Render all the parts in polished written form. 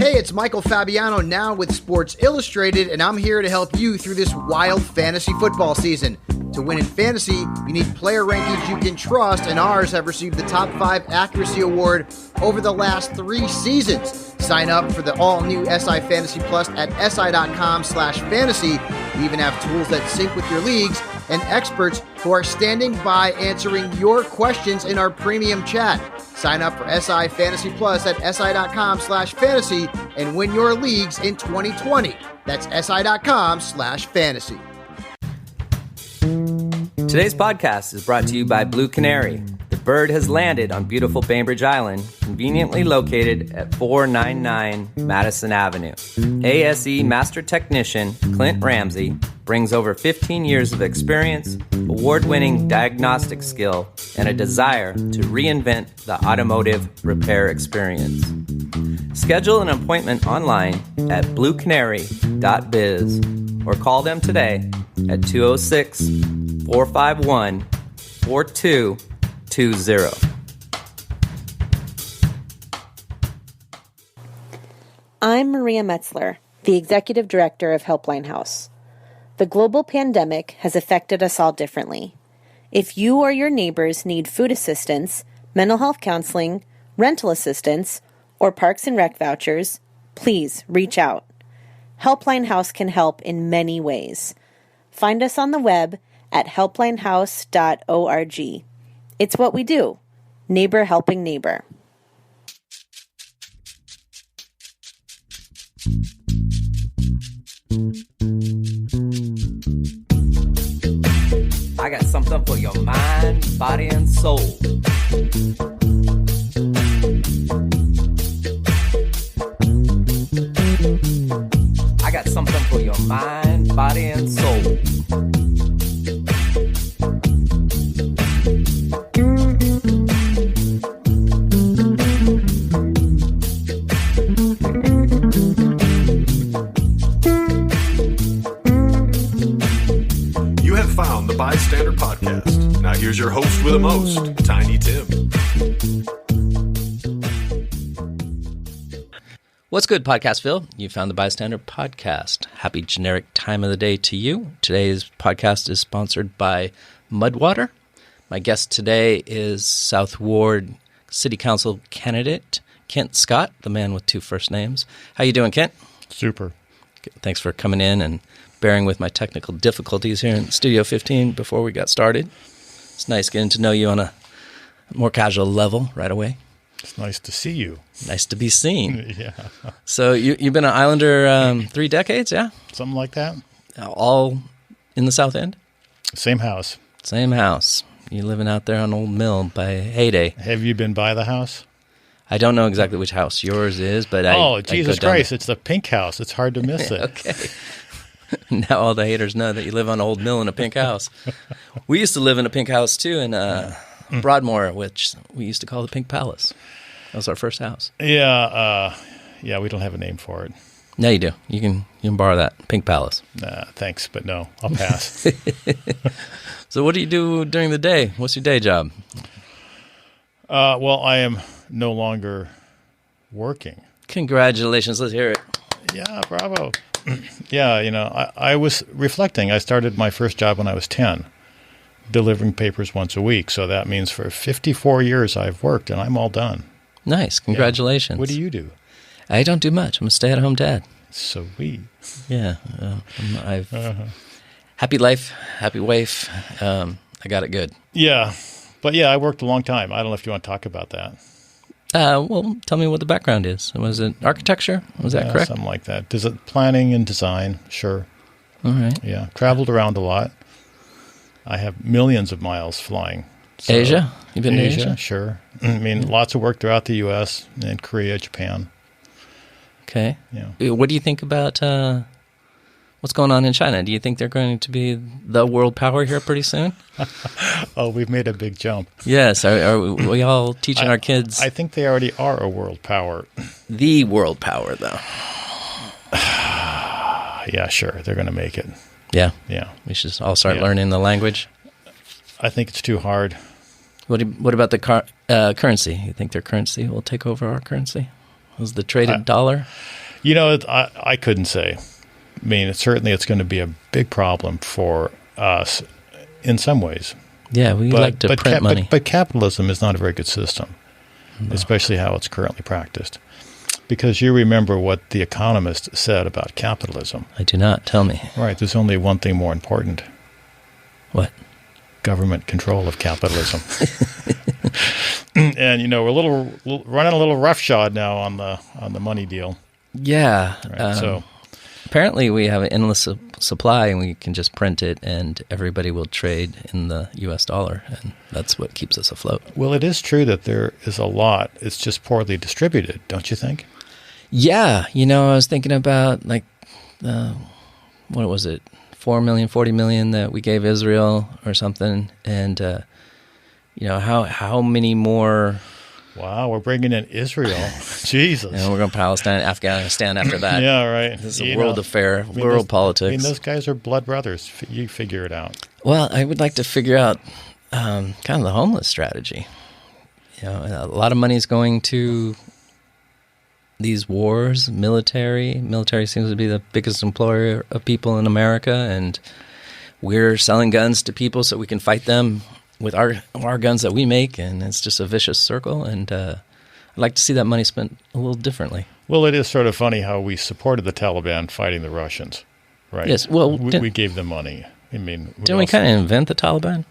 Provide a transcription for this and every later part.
Hey, it's Michael Fabiano now with Sports Illustrated, and I'm here to help you through this wild fantasy football season. To win in fantasy, you need player rankings you can trust, and ours have received the top 5 accuracy award over the last 3 seasons. Sign up for the all-new SI Fantasy Plus at si.com/fantasy. We even have tools that sync with your leagues and experts who are standing by answering your questions in our premium chat. Sign up for SI Fantasy Plus at si.com/fantasy and win your leagues in 2020. That's si.com/fantasy. Today's podcast is brought to you by Blue Canary. The bird has landed on beautiful Bainbridge Island, conveniently located at 499 Madison Avenue. ASE Master Technician Clint Ramsey brings over 15 years of experience, award-winning diagnostic skill, and a desire to reinvent the automotive repair experience. Schedule an appointment online at bluecanary.biz or call them today at 206-451-4220. I'm Maria Metzler, the Executive Director of Helpline House. The global pandemic has affected us all differently. If you or your neighbors need food assistance, mental health counseling, rental assistance, or Parks and Rec vouchers, please reach out. Helpline House can help in many ways. Find us on the web at helplinehouse.org. It's what we do. Neighbor helping neighbor. I got something for your mind, body, and soul. I got something for your mind, body, and soul. You have found the B.I.STANDER Podcast. Now here's your host with the most, Tiny Tim. What's good, Podcastville? You found the B.I.STANDER Podcast. Happy generic time of the day to you. Today's podcast is sponsored by Mudwater. My guest today is South Ward City Council candidate Kent Scott, the man with 2 first names. How you doing, Kent? Super. Thanks for coming in and bearing with my technical difficulties here in Studio 15 before we got started. It's nice getting to know you on a more casual level right away. It's nice to see you. Nice to be seen. Yeah. So you've been an Islander 3 decades, yeah? Something like that. All in the South End? Same house. Same house. You living out there on Old Mill by Heyday. Have you been by the house? I don't know exactly which house yours is, but Oh, Jesus Christ, it's the pink house. It's hard to miss it. Okay. Now all the haters know that you live on Old Mill in a pink house. We used to live in a pink house, too, in Broadmoor, which we used to call the Pink Palace. That was our first house. Yeah, we don't have a name for it. No, you do. You can borrow that, Pink Palace. Thanks, but no, I'll pass. So what do you do during the day? What's your day job? Well, I am no longer working. Congratulations. Let's hear it. Yeah, bravo. Yeah, I was reflecting. I started my first job when I was 10, delivering papers once a week. So that means for 54 years I've worked, and I'm all done. Nice. Congratulations. Yeah. What do you do? I don't do much. I'm a stay-at-home dad. Sweet. Yeah. I've happy life, happy wife. I got it good. Yeah. But yeah, I worked a long time. I don't know if you want to talk about that. Well, tell me what the background is. Was it architecture? Was that correct? Something like that. Planning and design, sure. All right. Yeah. Traveled around a lot. I have millions of miles flying. So, Asia? You've been to Asia? Sure. I mean, lots of work throughout the U.S. and Korea, Japan. Okay. Yeah. What do you think about what's going on in China? Do you think they're going to be the world power here pretty soon? Oh, we've made a big jump. Yes. Are we all teaching our kids? I think they already are a world power. The world power, though. Yeah, sure. They're going to make it. Yeah. Yeah. We should all start learning the language. I think it's too hard. What about the currency? You think their currency will take over our currency? Was the traded dollar? I couldn't say. I mean, certainly it's going to be a big problem for us in some ways. Yeah, we like to print money. But capitalism is not a very good system, especially how it's currently practiced. Because you remember what The Economist said about capitalism. I do not. Tell me. Right. There's only one thing more important. What? Government control of capitalism. And we're running a little roughshod now on the money deal. Yeah. Right, so apparently we have an endless supply, and we can just print it, and everybody will trade in the U.S. dollar, and that's what keeps us afloat. Well, it is true that there is a lot. It's just poorly distributed, don't you think? Yeah. I was thinking about, like, what was it, 4 million, 40 million that we gave Israel or something, and, how many more... Wow, we're bringing in Israel. Jesus. We're going to Palestine, Afghanistan after that. Yeah, right. This is a world affair, world politics. Those guys are blood brothers. You figure it out. Well, I would like to figure out kind of the homeless strategy. A lot of money is going to these wars, military. Military seems to be the biggest employer of people in America, and we're selling guns to people so we can fight them with our guns that we make, and it's just a vicious circle, and I'd like to see that money spent a little differently. Well, it is sort of funny how we supported the Taliban fighting the Russians, right? Yes, well... We gave them money. I mean... Didn't we kind of invent the Taliban?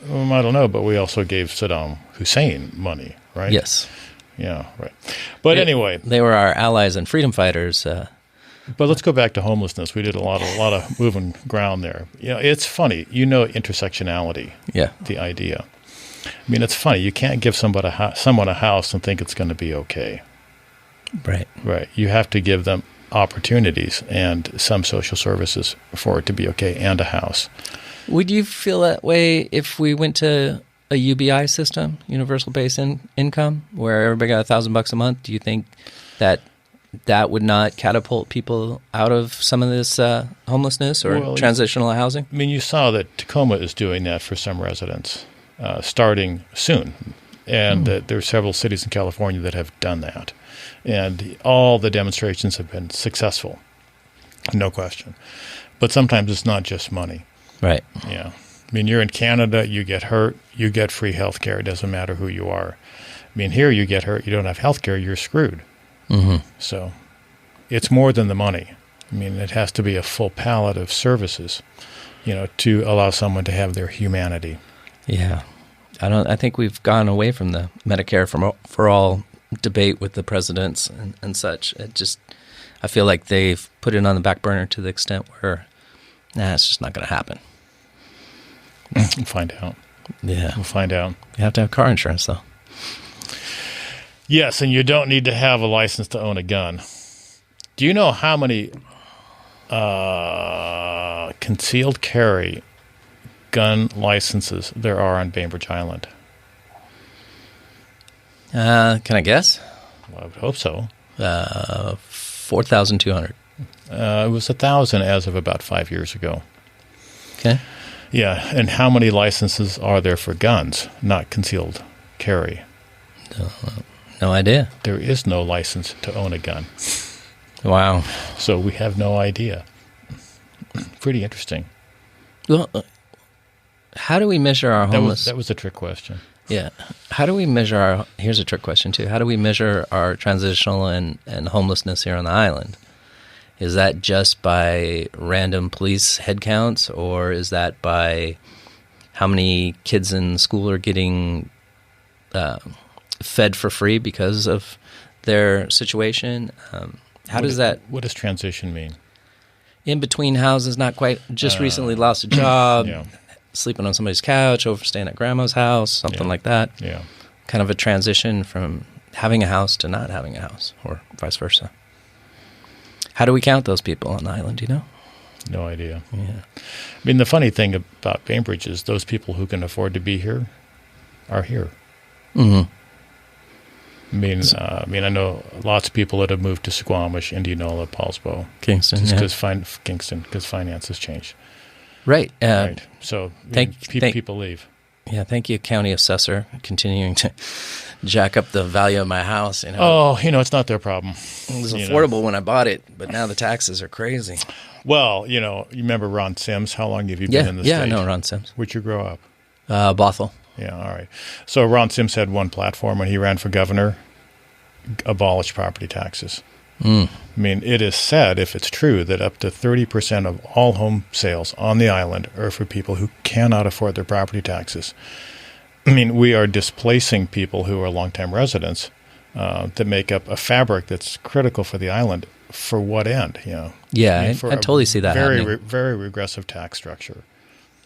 I don't know, but we also gave Saddam Hussein money, right? Yes. Yeah, right. But anyway... They were our allies and freedom fighters. But let's go back to homelessness. We did a lot of moving ground there. It's funny. Intersectionality. Yeah. The idea. I mean, it's funny. You can't give someone a house and think it's going to be okay. Right. Right. You have to give them opportunities and some social services for it to be okay, and a house. Would you feel that way if we went to a UBI system, universal basic income, where everybody got $1,000 a month? Do you think that would not catapult people out of some of this homelessness or transitional housing? I mean, you saw that Tacoma is doing that for some residents starting soon. And there are several cities in California that have done that. And all the demonstrations have been successful, no question. But sometimes it's not just money. Right. Yeah. I mean, you're in Canada, you get hurt, you get free health care. It doesn't matter who you are. I mean, here you get hurt, you don't have health care, you're screwed. Mm-hmm. So it's more than the money. I mean, it has to be a full palette of services, to allow someone to have their humanity. Yeah. I think we've gone away from the Medicare for all debate with the presidents and such. I feel like they've put it on the back burner to the extent where, it's just not going to happen. We'll find out. Yeah. We'll find out. You have to have car insurance, though. Yes, and you don't need to have a license to own a gun. Do you know how many concealed carry gun licenses there are on Bainbridge Island? Can I guess? Well, I would hope so. 4,200. It was 1,000 as of about 5 years ago. Okay. Yeah, and how many licenses are there for guns, not concealed carry? No idea. There is no license to own a gun. Wow. So we have no idea. Pretty interesting. Well, how do we measure our homeless... That was a trick question. Yeah. How do we measure our... Here's a trick question, too. How do we measure our transitional and homelessness here on the island? Is that just by random police head counts, or is that by how many kids in school are getting fed for free because of their situation? What does transition mean? In between houses, not quite, just recently lost a job, sleeping on somebody's couch, overstaying at grandma's house, something like that. Yeah. Kind of a transition from having a house to not having a house, or vice versa. How do we count those people on the island, do you know? No idea. Yeah. I mean, the funny thing about Bainbridge is those people who can afford to be here are here. Mm-hmm. I know lots of people that have moved to Squamish, Indianola, Paulsbo, Kingston, because finance has changed. Right. Right. So people leave. Yeah, thank you, county assessor, continuing to jack up the value of my house. Oh, it's not their problem. It was affordable when I bought it, but now the taxes are crazy. Well, you remember Ron Sims? How long have you been in the state? Yeah, I know Ron Sims. Where'd you grow up? Bothell. Yeah, all right. So Ron Sims had one platform when he ran for governor, abolish property taxes. I mean, it is said, if it's true, that up to 30% of all home sales on the island are for people who cannot afford their property taxes. I mean, we are displacing people who are longtime residents that make up a fabric that's critical for the island. For what end? Yeah, I totally see that happening. Very regressive tax structure.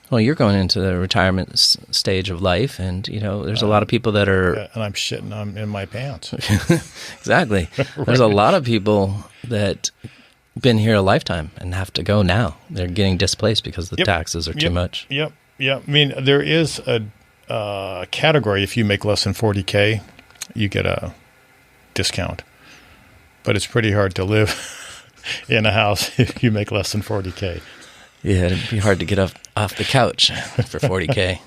Well, you're going into the retirement stage of life, and there's a lot of people that are. And I'm shitting. I'm in my pants. Exactly. There's a lot of people that been here a lifetime and have to go now. They're getting displaced because the taxes are too much. Yep. I mean, there is a category. If you make less than $40K, you get a discount. But it's pretty hard to live in a house if you make less than $40K. Yeah, it'd be hard to get off the couch for $40K.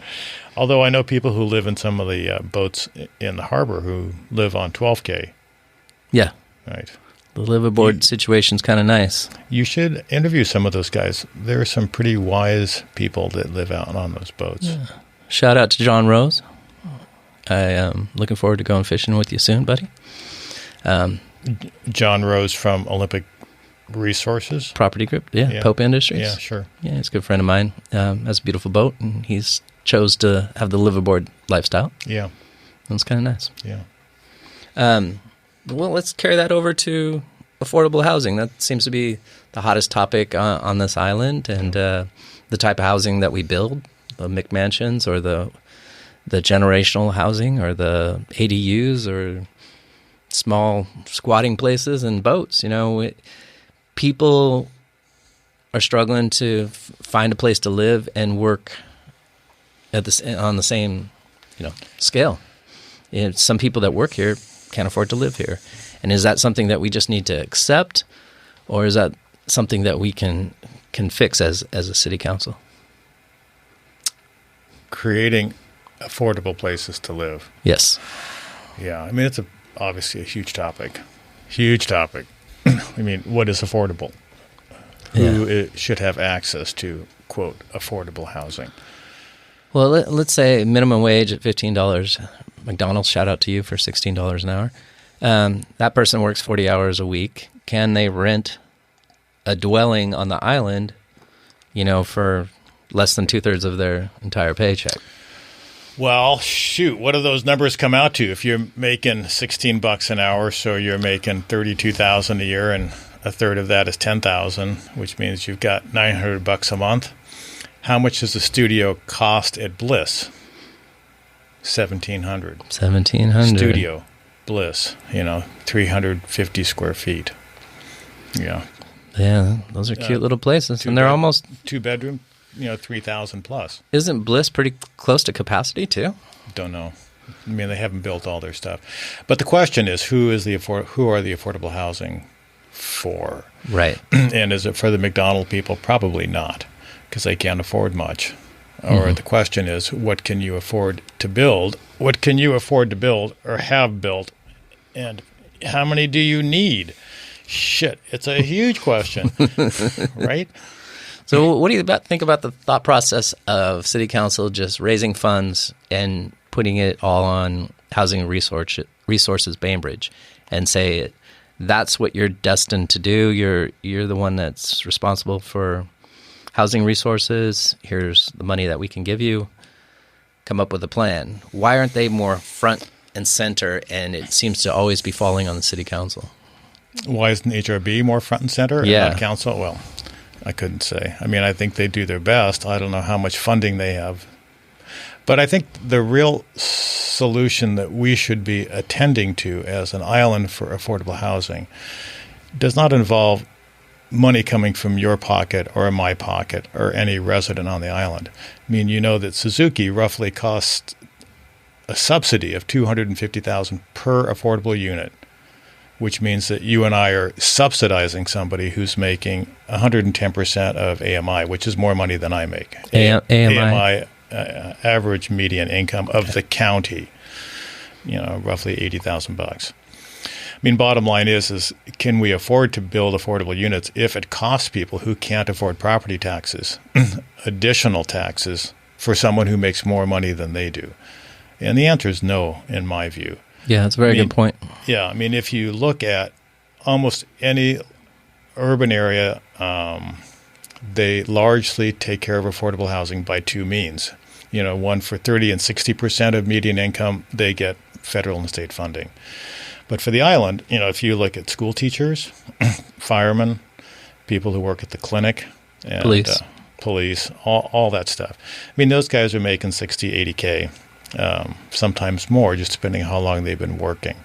Although I know people who live in some of the boats in the harbor who live on $12K. Yeah. Right. The liveaboard situation's kind of nice. You should interview some of those guys. There are some pretty wise people that live out on those boats. Yeah. Shout out to John Rose. I am looking forward to going fishing with you soon, buddy. John Rose from Olympic Resources Property Group, yeah. Pope Industries. Yeah, sure. Yeah, he's a good friend of mine. Has a beautiful boat, and he's chose to have the liveaboard lifestyle. Yeah. That's kind of nice. Yeah. Well, let's carry that over to affordable housing. That seems to be the hottest topic on this island, and the type of housing that we build, the McMansions or the generational housing or the ADUs or small squatting places and boats. People are struggling to find a place to live and work on the same, scale. Some people that work here can't afford to live here. And is that something that we just need to accept, or is that something that we can fix as a city council? Creating affordable places to live. Yes. Yeah. I mean, it's obviously a huge topic. Huge topic. I mean, what is affordable? Who should have access to, quote, affordable housing? Well, let's say minimum wage at $15. McDonald's, shout out to you for $16 an hour. That person works 40 hours a week. Can they rent a dwelling on the island, for less than 2/3 of their entire paycheck? Well, shoot, what do those numbers come out to? If you're making $16 an hour, so you're making $32,000 a year, and a third of that is $10,000, which means you've got $900 a month. How much does the studio cost at Bliss? $1,700. $1,700. Studio, Bliss, 350 square feet. Yeah. Yeah, those are cute little places, and they're almost 2-bedroom. 3,000 plus. Isn't Bliss pretty close to capacity too? Don't know. I mean, they haven't built all their stuff. But the question is, who are the affordable housing for? Right. And is it for the McDonald people? Probably not, because they can't afford much. Or the question is, what can you afford to build? What can you afford to build or have built? And how many do you need? Shit, it's a huge question, right? So what do you think about the thought process of City Council just raising funds and putting it all on Housing Resources Bainbridge and say that's what you're destined to do? You're the one that's responsible for housing resources. Here's the money that we can give you. Come up with a plan. Why aren't they more front and center, and it seems to always be falling on the City Council? Why isn't HRB more front and center and not council? Well, I couldn't say. I mean, I think they do their best. I don't know how much funding they have. But I think the real solution that we should be attending to as an island for affordable housing does not involve money coming from your pocket or my pocket or any resident on the island. I mean, that Suzuki roughly costs a subsidy of $250,000 per affordable unit, which means that you and I are subsidizing somebody who's making 110% of AMI, which is more money than I make. AMI average median income of the county, roughly $80,000. I mean, bottom line is can we afford to build affordable units if it costs people who can't afford property taxes, additional taxes for someone who makes more money than they do? And the answer is no, in my view. Yeah, that's a very good point. Yeah, I mean, if you look at almost any urban area, they largely take care of affordable housing by two means. One for 30 and 60% of median income, they get federal and state funding. But for the island, if you look at school teachers, firemen, people who work at the clinic, and, police, all that stuff. I mean, those guys are making 60, 80K, sometimes more, just depending on how long they've been working.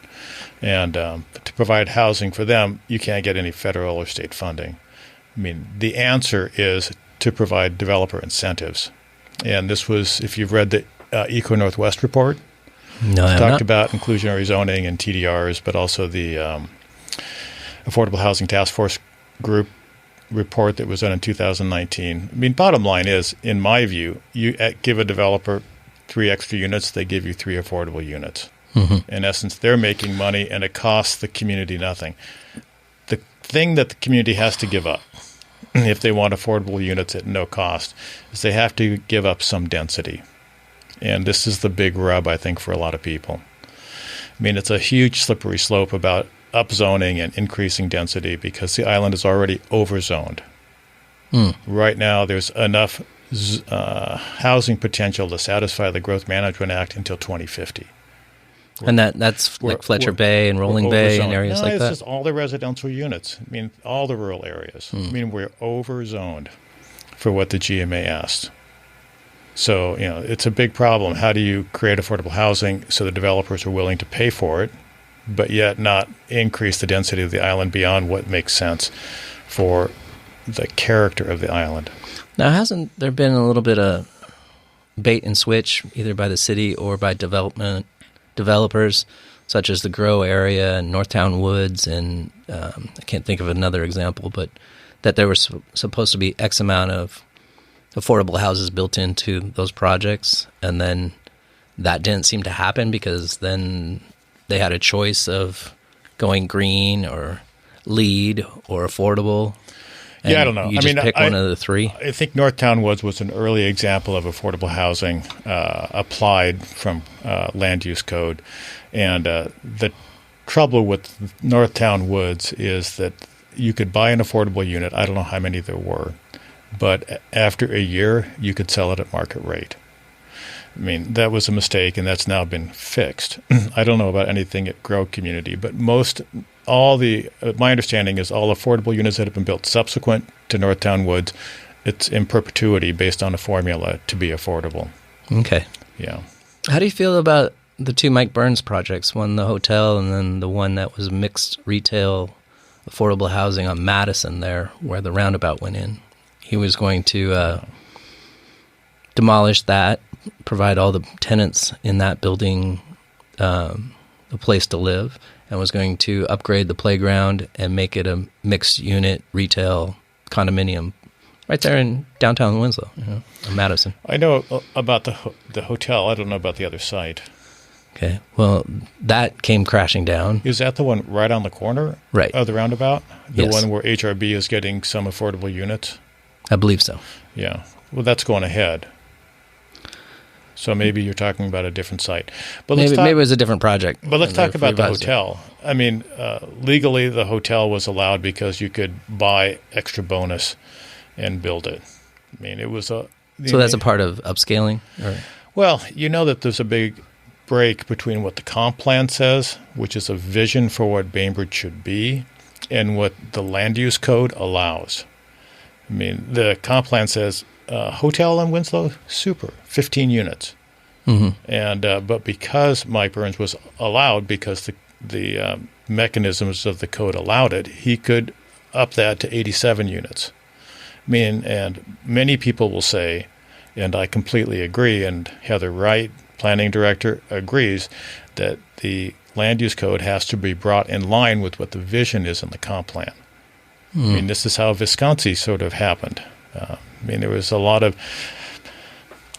And to provide housing for them, you can't get any federal or state funding. I mean, the answer is to provide developer incentives. And this was, if you've read the Eco Northwest report, no, it talked about inclusionary zoning and TDRs, but also the Affordable Housing Task Force Group report that was done in 2019. I mean, bottom line is, in my view, you give a developer 3 extra units, they give you 3 affordable units. Mm-hmm. In essence, they're making money, and it costs the community nothing. The thing that the community has to give up, if they want affordable units at no cost, is they have to give up some density. And this is the big rub, I think, for a lot of people. I mean, it's a huge slippery slope about upzoning and increasing density because the island is already overzoned. Right now, there's enough housing potential to satisfy the Growth Management Act until 2050. And that's like Fletcher Bay and Rolling Bay and areas like that? No, it's just all the residential units. I mean, all the rural areas. I mean, we're overzoned for what the GMA asked. So, it's a big problem. How do you create affordable housing so the developers are willing to pay for it, but yet not increase the density of the island beyond what makes sense for the character of the island? Now, hasn't there been a little bit of bait and switch, either by the city or by developers, such as the Grow area and Northtown Woods, and I can't think of another example, but that there was supposed to be X amount of affordable houses built into those projects, and then that didn't seem to happen because then they had a choice of going green or LEED or affordable. Yeah, I don't know. You just pick one of the 3. I think Northtown Woods was an early example of affordable housing applied from land use code. And the trouble with Northtown Woods is that you could buy an affordable unit. I don't know how many there were. But after a year, you could sell it at market rate. I mean, that was a mistake, and that's now been fixed. I don't know about anything at Grow Community, but my understanding is all affordable units that have been built subsequent to Northtown Woods, it's in perpetuity based on a formula to be affordable. Okay. Yeah. How do you feel about the 2 Mike Burns projects, one the hotel and then the one that was mixed retail affordable housing on Madison there where the roundabout went in? He was going to demolish that, provide all the tenants in that building a place to live, and was going to upgrade the playground and make it a mixed-unit retail condominium right there in downtown Winslow, in Madison. I know about the hotel. I don't know about the other site. Okay. Well, that came crashing down. Is that the one right on the corner of the roundabout? The one where HRB is getting some affordable units? I believe so. Yeah. Well, that's going ahead. So maybe you're talking about a different site. But maybe it was a different project. But let's talk about the hotel. I mean, legally, the hotel was allowed because you could buy extra bonus and build it. I mean, it was a... So that's a part of upscaling? Or? Well, you know that there's a big break between what the comp plan says, which is a vision for what Bainbridge should be, and what the land use code allows. I mean, the comp plan says hotel in Winslow, super, 15 units. Mm-hmm. And but because Mike Burns was allowed, because the mechanisms of the code allowed it, he could up that to 87 units. I mean, and many people will say, and I completely agree, and Heather Wright, planning director, agrees that the land use code has to be brought in line with what the vision is in the comp plan. I mean, this is how Visconti sort of happened. I mean, there was a lot of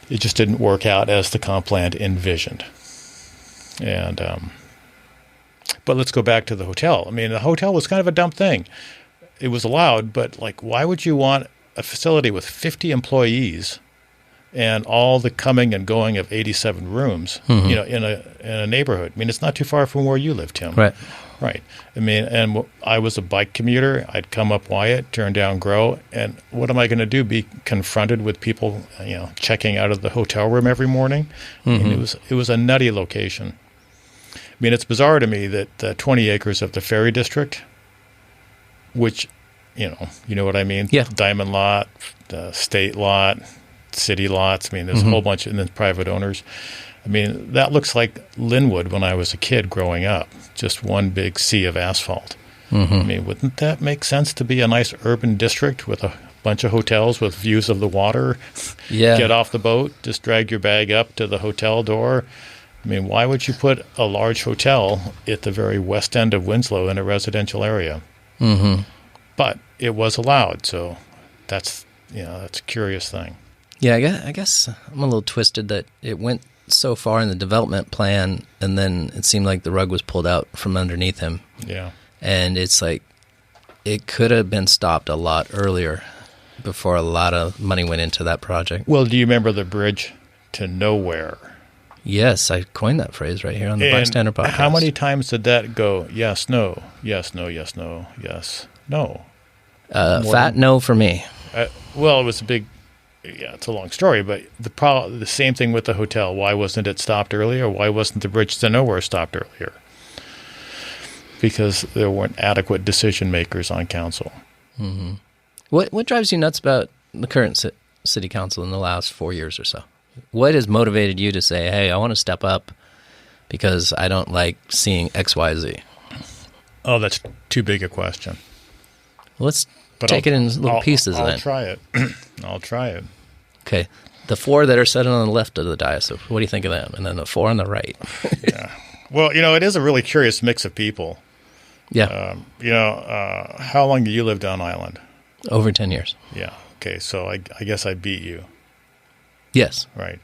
it just didn't work out as the comp plan envisioned. And but let's go back to the hotel. I mean, the hotel was kind of a dumb thing. It was allowed, but like, why would you want a facility with 50 employees and all the coming and going of 87 rooms, in a neighborhood? I mean, it's not too far from where you live, Tim. Right. Right. I mean, and I was a bike commuter. I'd come up Wyatt, turn down Grow, and what am I going to do? Be confronted with people, checking out of the hotel room every morning? I mean, it was a nutty location. I mean, it's bizarre to me that the 20 acres of the Ferry District, which, you know what I mean? Yeah. Diamond Lot, the State Lot, City Lots. I mean, there's a whole bunch, and then private owners. I mean, that looks like Linwood when I was a kid growing up, just one big sea of asphalt. I mean, wouldn't that make sense to be a nice urban district with a bunch of hotels with views of the water? Yeah. Get off the boat, just drag your bag up to the hotel door. I mean, why would you put a large hotel at the very west end of Winslow in a residential area? But it was allowed, so that's a curious thing. Yeah, I guess I'm a little twisted that it went so far in the development plan, and then it seemed like the rug was pulled out from underneath him. Yeah. And it's like it could have been stopped a lot earlier before a lot of money went into that project. Well, do you remember the bridge to nowhere? Yes, I coined that phrase right here on the Bystander Podcast. How many times did that go? Yes, no, yes, no, yes, no, yes, no. Fat no for me. Well, it was a big. Yeah, it's a long story, but the same thing with the hotel. Why wasn't it stopped earlier? Why wasn't the bridge to nowhere stopped earlier? Because there weren't adequate decision makers on council. What drives you nuts about the current city council in the last 4 years or so? What has motivated you to say, hey, I want to step up because I don't like seeing X, Y, Z? Oh, that's too big a question. Let's take it in little pieces then. I'll try it. I'll try it. Okay. The 4 that are sitting on the left of the dais, so what do you think of them? And then the 4 on the right. Yeah. Well, it is a really curious mix of people. Yeah. How long did you live down Island? Over 10 years. Yeah. Okay. So I guess I beat you. Yes. Right.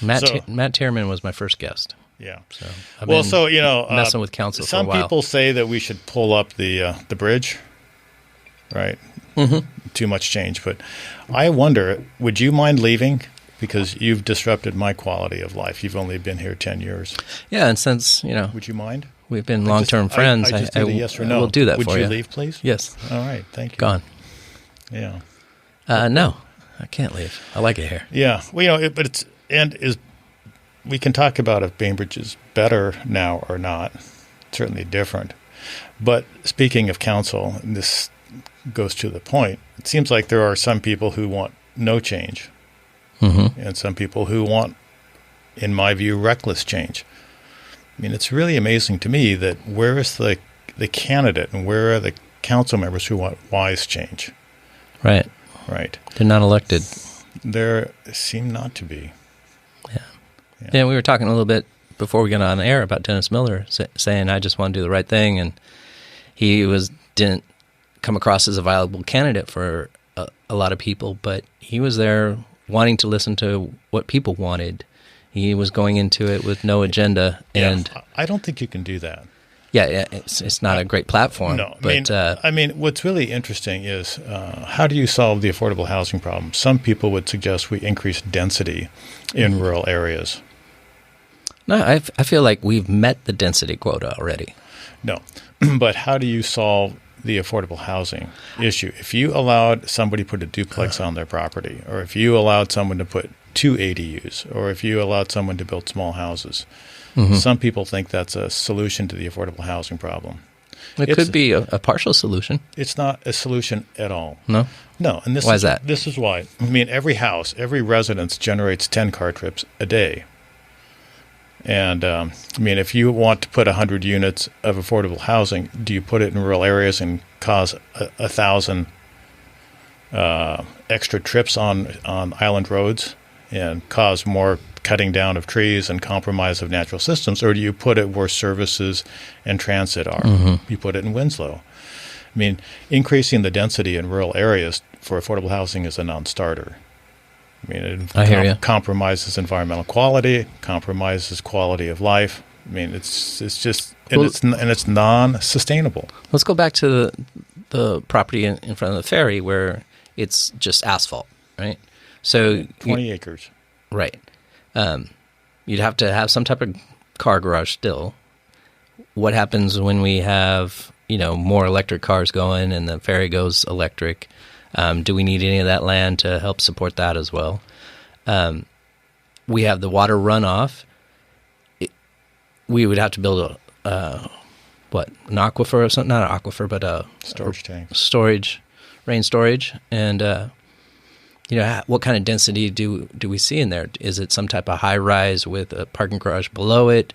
Matt Tierman was my first guest. Yeah. So I've been messing with council for a while. Some people say that we should pull up the bridge. Right. Too much change. But I wonder, would you mind leaving? Because you've disrupted my quality of life. You've only been here 10 years. Yeah, and since, Would you mind? We've been long-term friends. I just did a yes or no. I will do that would for you. Would you leave, please? Yes. All right. Thank you. Gone. Yeah. No, I can't leave. I like it here. Yeah. Well, we can talk about if Bainbridge is better now or not. Certainly different. But speaking of council, and this goes to the point, it seems like there are some people who want no change and some people who want, in my view, reckless change. I mean, it's really amazing to me that where is the candidate and where are the council members who want wise change? Right. Right. They're not elected. There seem not to be. Yeah, we were talking a little bit before we got on air about Dennis Miller saying, I just want to do the right thing, and he didn't come across as a viable candidate for a lot of people, but he was there wanting to listen to what people wanted. He was going into it with no agenda. And I don't think you can do that. Yeah, it's not a great platform. No, but, I mean, what's really interesting is how do you solve the affordable housing problem? Some people would suggest we increase density in rural areas. No, I feel like we've met the density quota already. No, but how do you solve the affordable housing issue? If you allowed somebody to put a duplex on their property, or if you allowed someone to put 2 ADUs, or if you allowed someone to build small houses, some people think that's a solution to the affordable housing problem. It could be a partial solution. It's not a solution at all. No? No. And why is that? This is why. I mean, every house, every residence generates 10 car trips a day. And, I mean, if you want to put 100 units of affordable housing, do you put it in rural areas and cause 1,000 extra trips on island roads and cause more cutting down of trees and compromise of natural systems? Or do you put it where services and transit are? You put it in Winslow. I mean, increasing the density in rural areas for affordable housing is a non-starter. I I mean, I hear you. Compromises environmental quality, compromises quality of life. I mean, it's just it's non-sustainable. Let's go back to the property in front of the ferry where it's just asphalt, right? So 20 acres. Right. You'd have to have some type of car garage still. What happens when we have, more electric cars going and the ferry goes electric? Do we need any of that land to help support that as well? We have the water runoff. We would have to build an aquifer or something? Not an aquifer, but a storage tank. Rain storage. And, what kind of density do we see in there? Is it some type of high rise with a parking garage below it?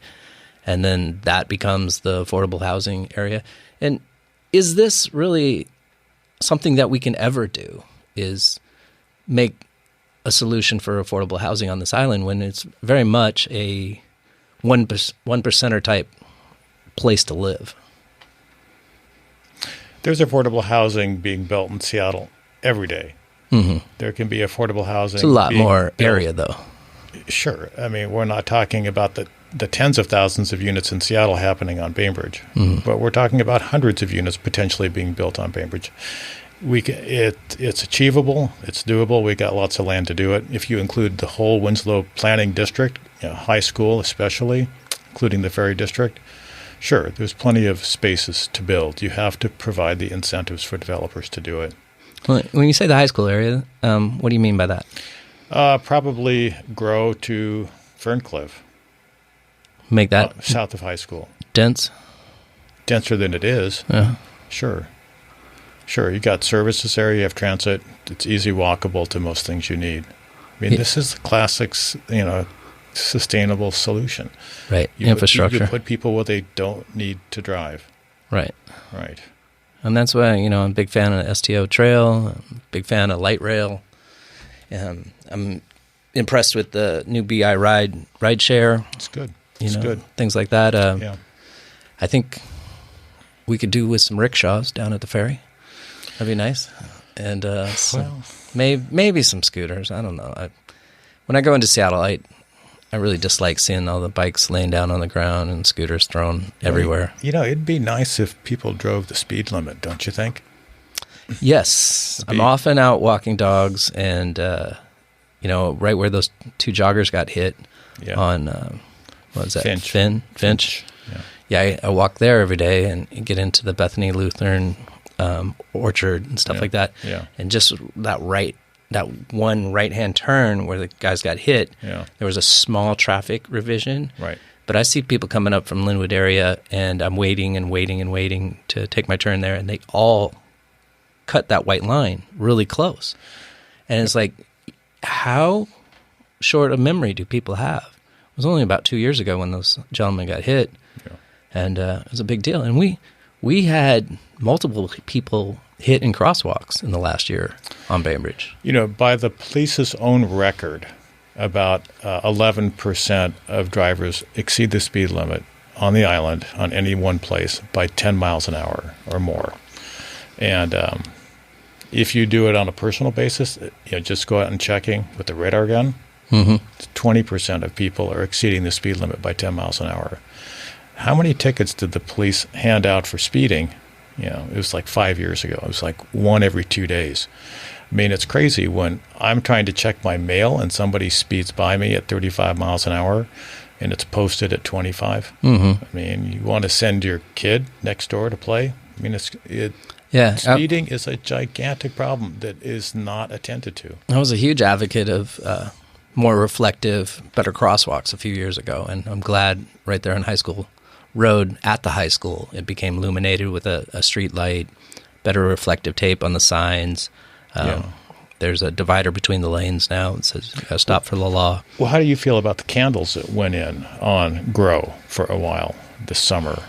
And then that becomes the affordable housing area. And is this really something that we can ever do, is make a solution for affordable housing on this island when it's very much a 1%er type place to live? There's affordable housing being built in Seattle every day. Mm-hmm. There can be affordable housing. It's a lot more area, though. Sure. I mean, we're not talking about the tens of thousands of units in Seattle happening on Bainbridge, but we're talking about hundreds of units potentially being built on Bainbridge. It's achievable. It's doable. We got lots of land to do it. If you include the whole Winslow Planning District, high school especially, including the Ferry District, sure, there's plenty of spaces to build. You have to provide the incentives for developers to do it. When you say the high school area, what do you mean by that? Probably grow to Ferncliff. Make that south of high school. Denser than it is. Yeah. Sure. You got services area, you have transit. It's easy walkable to most things you need. I mean, this is the classic, sustainable solution. Right. Infrastructure. You put people where they don't need to drive. Right. Right. And that's why, I'm a big fan of STO Trail, I'm a big fan of light rail. I'm impressed with the new BI ride share. It's good. Good. Things like that. I think we could do with some rickshaws down at the ferry. That'd be nice. And maybe some scooters. I don't know. When I go into Seattle, I really dislike seeing all the bikes laying down on the ground and scooters thrown everywhere. It'd be nice if people drove the speed limit, don't you think? Yes. I'm often out walking dogs and, right where those two joggers got hit on, what was that? Finch. Yeah, I walk there every day and get into the Bethany Lutheran orchard and stuff like that. Yeah. And just that one right-hand turn where the guys got hit, there was a small traffic revision. Right. But I see people coming up from Linwood area, and I'm waiting to take my turn there, and they all cut that white line really close. And it's like, how short a memory do people have? It was only about 2 years ago when those gentlemen got hit, and it was a big deal. And we had multiple people hit in crosswalks in the last year on Bainbridge. By the police's own record, about 11% of drivers exceed the speed limit on the island on any one place by 10 miles an hour or more. And if you do it on a personal basis, just go out and checking with the radar gun, 20% of people are exceeding the speed limit by 10 miles an hour. How many tickets did the police hand out for speeding? It was like 5 years ago. It was like one every 2 days. I mean, it's crazy when I'm trying to check my mail and somebody speeds by me at 35 miles an hour and it's posted at 25. I mean, you want to send your kid next door to play? I mean, speeding is a gigantic problem that is not attended to. I was a huge advocate of more reflective, better crosswalks a few years ago, and I'm glad right there on High School Road at the high school it became illuminated with a street light, better reflective tape on the signs. There's a divider between the lanes now. It says you got to stop for the law. Well, how do you feel about the candles that went in on Grow for a while this summer?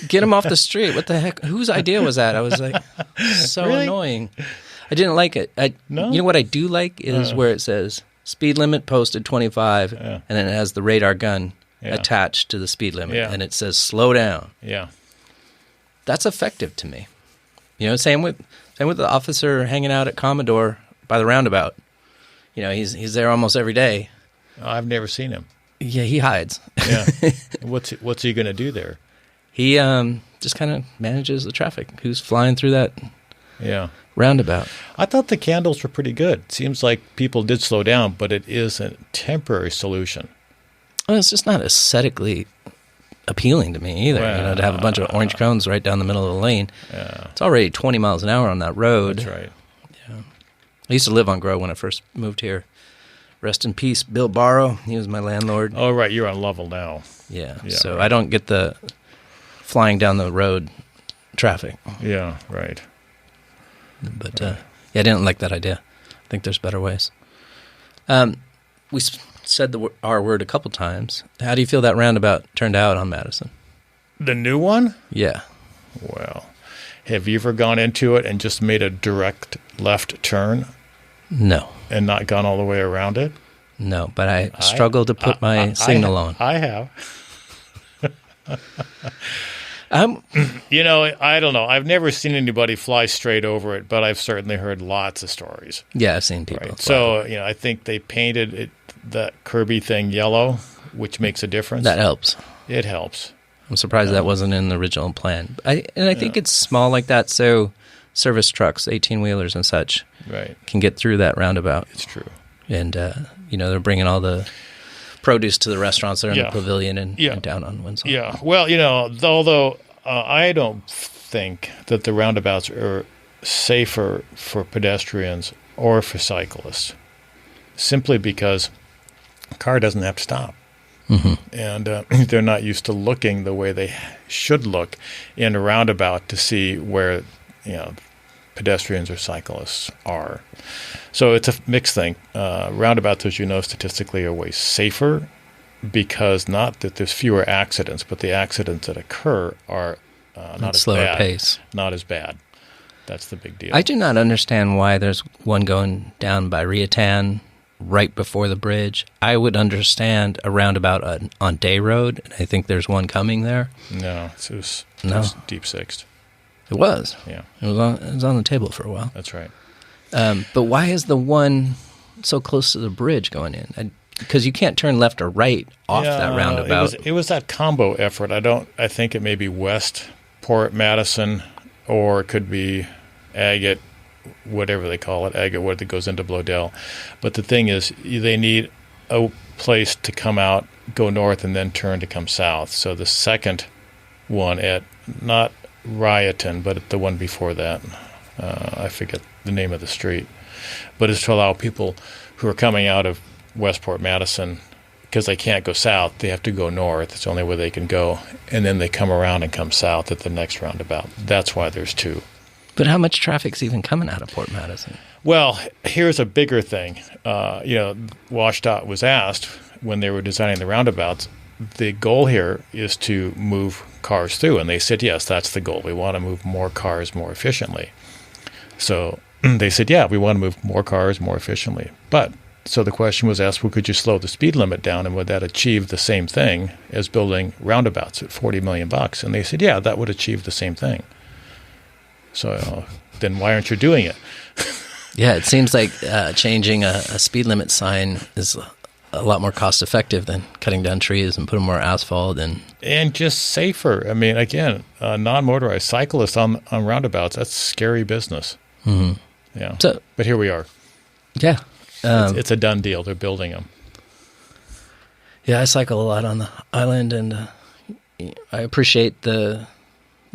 Get them off the street. What the heck? Whose idea was that? I was like, so really? Annoying. I didn't like it. No? You know what I do like is where it says speed limit posted 25, and then it has the radar gun attached to the speed limit, and it says slow down. Yeah, that's effective to me. Same with the officer hanging out at Commodore by the roundabout. he's there almost every day. I've never seen him. Yeah, he hides. Yeah. What's he going to do there? He just kind of manages the traffic. Who's flying through that roundabout? I thought the candles were pretty good. Seems like people did slow down, but it is a temporary solution. Well, it's just not aesthetically appealing to me either. Well, to have a bunch of orange cones right down the middle of the lane. Yeah. It's already 20 miles an hour on that road. That's right. Yeah. I used to live on Grove when I first moved here. Rest in peace, Bill Barrow. He was my landlord. Oh, right. You're on Lovell now. Yeah. Yeah, So right. I don't get the flying down the road traffic. Yeah, right. But I didn't like that idea. I think there's better ways. We said the R word a couple times. How do you feel that roundabout turned out on Madison? The new one? Yeah. Well, have you ever gone into it and just made a direct left turn No. and not gone all the way around it? No, but I struggle to put my signal on. I have. I'm I don't know. I've never seen anybody fly straight over it, but I've certainly heard lots of stories. Yeah, I've seen people. Right. fly. So, I think they painted that Kirby thing yellow, which makes a difference. That helps. It helps. I'm surprised that wasn't in the original plan. I think it's small like that, so service trucks, 18-wheelers and such, Right. can get through that roundabout. It's true. And, they're bringing all the produce to the restaurants that are in the pavilion and down on Winslow. Yeah. Well, although I don't think that the roundabouts are safer for pedestrians or for cyclists, simply because a car doesn't have to stop. Mm-hmm. And they're not used to looking the way they should look in a roundabout to see where, pedestrians or cyclists are. So it's a mixed thing. Roundabouts, as you know, statistically are way safer because not that there's fewer accidents, but the accidents that occur are not as slower bad. pace. Not as bad. That's the big deal. I do not understand why there's one going down by Riatan right before the bridge. I would understand a roundabout on Day Road, and I think there's one coming there. No, it was deep sixed. It was. Yeah, It was on the table for a while. that's right. But why is the one so close to the bridge going in? Because you can't turn left or right off that roundabout. It was that combo effort. I think it may be Westport, Madison, or it could be Agate, whatever they call it, Agate, what that goes into Blodell. But the thing is, they need a place to come out, go north, and then turn to come south. So the second one at not Rioton, but at the one before that, I forget the name of the street, but it's to allow people who are coming out of Westport, Madison, because they can't go south, they have to go north. It's the only way they can go, and then they come around and come south at the next roundabout. That's why there's two. But how much traffic's even coming out of Port Madison? Well, here's a bigger thing. WashDOT was asked when they were designing the roundabouts, the goal here is to move cars through, and they said, yes, that's the goal. We want to move more cars more efficiently. So they said, yeah, we want to move more cars more efficiently. But so the question was asked, well, could you slow the speed limit down, and would that achieve the same thing as building roundabouts at $40 million? And they said, yeah, that would achieve the same thing. So then why aren't you doing it? Yeah, it seems like changing a speed limit sign is a lot more cost effective than cutting down trees and putting more asphalt and just safer. I mean, again, non-motorized cyclists on roundabouts, that's scary business. Mm-hmm. Yeah. So, but here we are. Yeah. It's a done deal. They're building them. Yeah, I cycle a lot on the island, and I appreciate the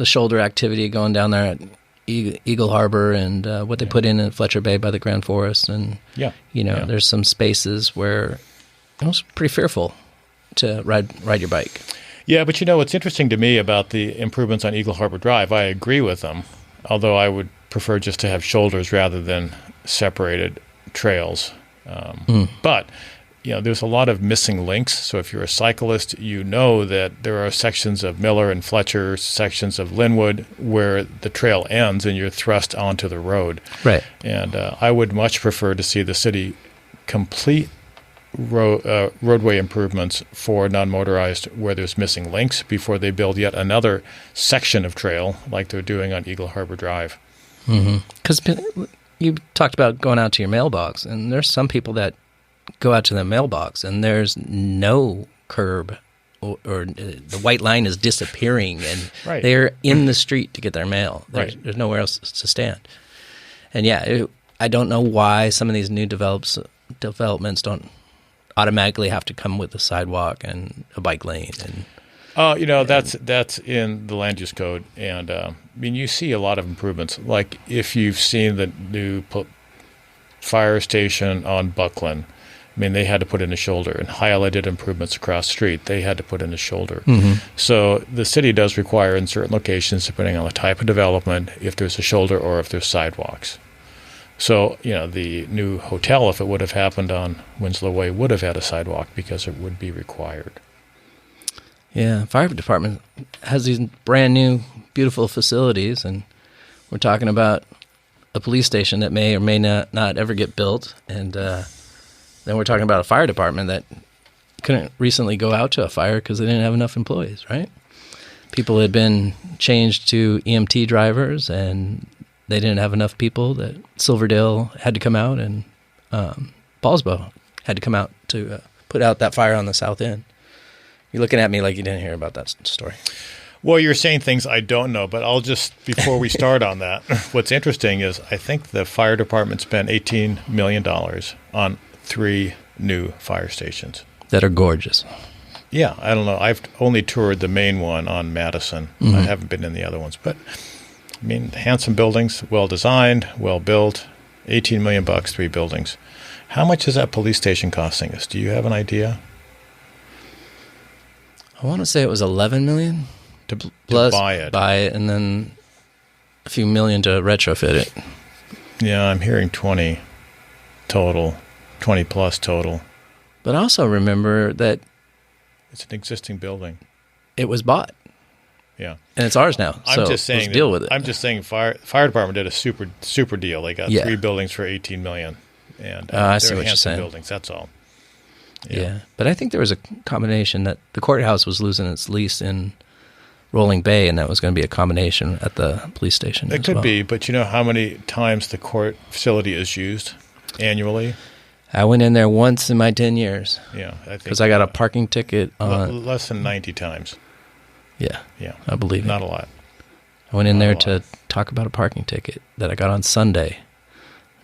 shoulder activity going down there at Eagle Harbor and what they put in Fletcher Bay by the Grand Forest. And, there's some spaces where it was pretty fearful to ride your bike. Yeah, but what's interesting to me about the improvements on Eagle Harbor Drive, I agree with them, although I would prefer just to have shoulders rather than separated trails. But, there's a lot of missing links. So if you're a cyclist, you know that there are sections of Miller and Fletcher, sections of Linwood, where the trail ends and you're thrust onto the road. Right. And I would much prefer to see the city complete roadway improvements for non-motorized where there's missing links before they build yet another section of trail like they're doing on Eagle Harbor Drive. Because you talked about going out to your mailbox, and there's some people that go out to the mailbox, and there's no curb, or the white line is disappearing, and Right. they're in the street to get their mail. There's nowhere else to stand. And I don't know why some of these new developments don't automatically have to come with a sidewalk and a bike lane. And that's in the land use code, and you see a lot of improvements. Like if you've seen the new fire station on Buckland, they had to put in a shoulder, and Hialeah did improvements across the street. They had to put in a shoulder. Mm-hmm. So the city does require in certain locations, depending on the type of development, if there's a shoulder or if there's sidewalks. So, the new hotel, if it would have happened on Winslow Way, would have had a sidewalk because it would be required. Yeah, fire department has these brand new, beautiful facilities, and we're talking about a police station that may or may not ever get built, and then we're talking about a fire department that couldn't recently go out to a fire because they didn't have enough employees, right? People had been changed to EMT drivers, and they didn't have enough people. That Silverdale had to come out, and Ballsbow had to come out to put out that fire on the south end. You're looking at me like you didn't hear about that story. Well, you're saying things I don't know, but I'll just, before we start on that, what's interesting is I think the fire department spent $18 million on 3 new fire stations. That are gorgeous. Yeah, I don't know. I've only toured the main one on Madison. Mm-hmm. I haven't been in the other ones. But, handsome buildings, well-designed, well-built, $18 million, 3 buildings. How much is that police station costing us? Do you have an idea? I want to say it was $11 million To buy it, and then a few million to retrofit it. Yeah, I'm hearing 20 total, 20 plus total. But I also remember that It's an existing building. it was bought, Yeah. and it's ours now. I'm So just saying let's deal with it. I'm just saying fire department did a super deal. They got Yeah. 3 buildings for $18 million. And I see they're what you're handsome saying. buildings, that's all. Yeah, but I think there was a combination that the courthouse was losing its lease in Rolling Bay, and that was going to be a combination at the police station. It could be, but you know how many times the court facility is used annually? I went in there once in my 10 years. Yeah, I think because I got a parking ticket on. less than 90 times. Yeah, Yeah, I believe not it. a lot. I went in Not there a lot. to talk about a parking ticket that I got on Sunday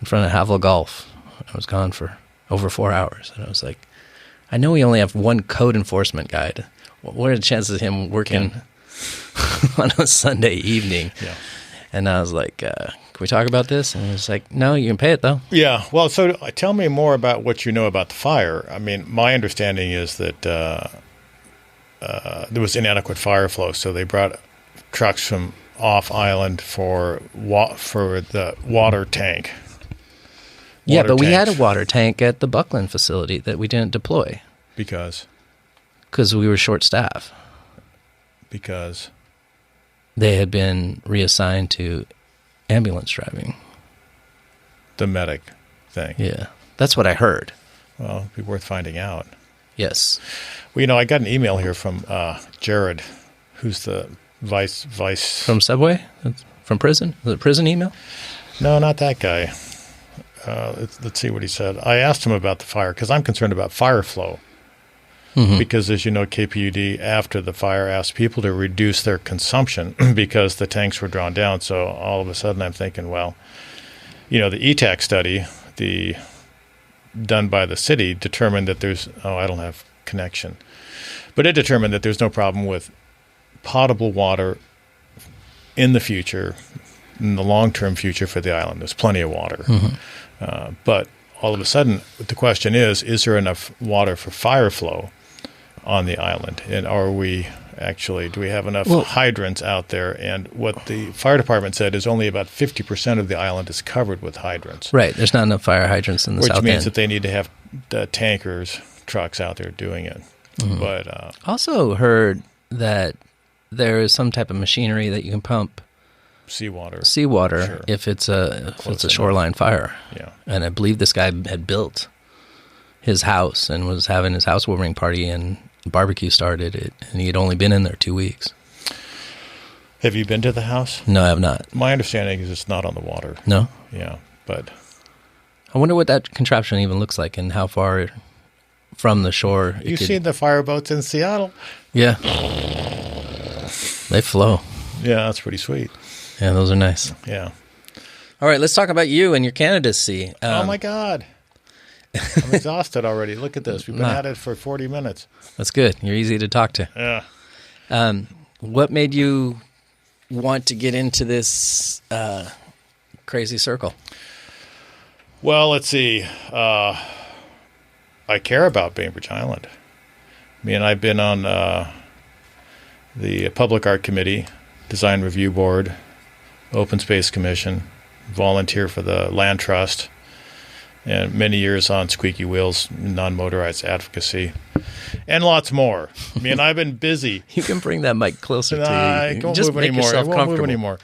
in front of Havel Golf. I was gone for over 4 hours, and I was like, I know we only have one code enforcement guy. What are the chances of him working on a Sunday evening? Yeah. And I was like, can we talk about this? And he was like, no, you can pay it, though. Yeah, well, so tell me more about what you know about the fire. I mean, my understanding is that there was inadequate fire flow, so they brought trucks from off island for the water tank. Yeah, but we had a tanks. water tank at the Buckland facility that we didn't deploy Because we were short-staffed. They had been reassigned to ambulance driving. the medic thing. Yeah, that's what I heard. Well, it'd be worth finding out. Yes. Well, I got an email here from Jared, who's the vice. From Subway? From prison? Was it prison email? No, not that guy. Let's see what he said. I asked him about the fire because I'm concerned about fire flow. Mm-hmm. Because, as you know, KPUD, after the fire, asked people to reduce their consumption because the tanks were drawn down. So all of a sudden I'm thinking, well, the ETAC study, done by the city, determined that there's – I don't have connection. But it determined that there's no problem with potable water in the future, in the long-term future for the island. There's plenty of water. Mm-hmm. But all of a sudden, the question is there enough water for fire flow on the island? And do we have enough hydrants out there? And what the fire department said is only about 50% of the island is covered with hydrants. Right. There's not enough fire hydrants in the south end. Which means that they need to have tankers, trucks out there doing it. Mm-hmm. But also heard that there is some type of machinery that you can pump seawater sure. if it's a shoreline fire. Yeah. And I believe this guy had built his house and was having his housewarming party, and barbecue started, and he had only been in there 2 weeks. Have you been to the house? No, I have not. My understanding is it's not on the water. No? Yeah, but I wonder what that contraption even looks like and how far from the shore. You've seen the fireboats in Seattle. Yeah. They flow. Yeah, that's pretty sweet. Yeah, those are nice. Yeah. All right, let's talk about you and your candidacy. Oh, my God. I'm exhausted already. Look at this. We've been at it for 40 minutes. That's good. You're easy to talk to. Yeah. What made you want to get into this crazy circle? Well, let's see. I care about Bainbridge Island. I mean, I've been on the Public Art Committee, Design Review Board, Open Space Commission, volunteer for the Land Trust, and many years on Squeaky Wheels, non-motorized advocacy, and lots more. I mean, I've been busy. You can bring that mic closer to you. I won't Just move make anymore. yourself I won't comfortable. move anymore.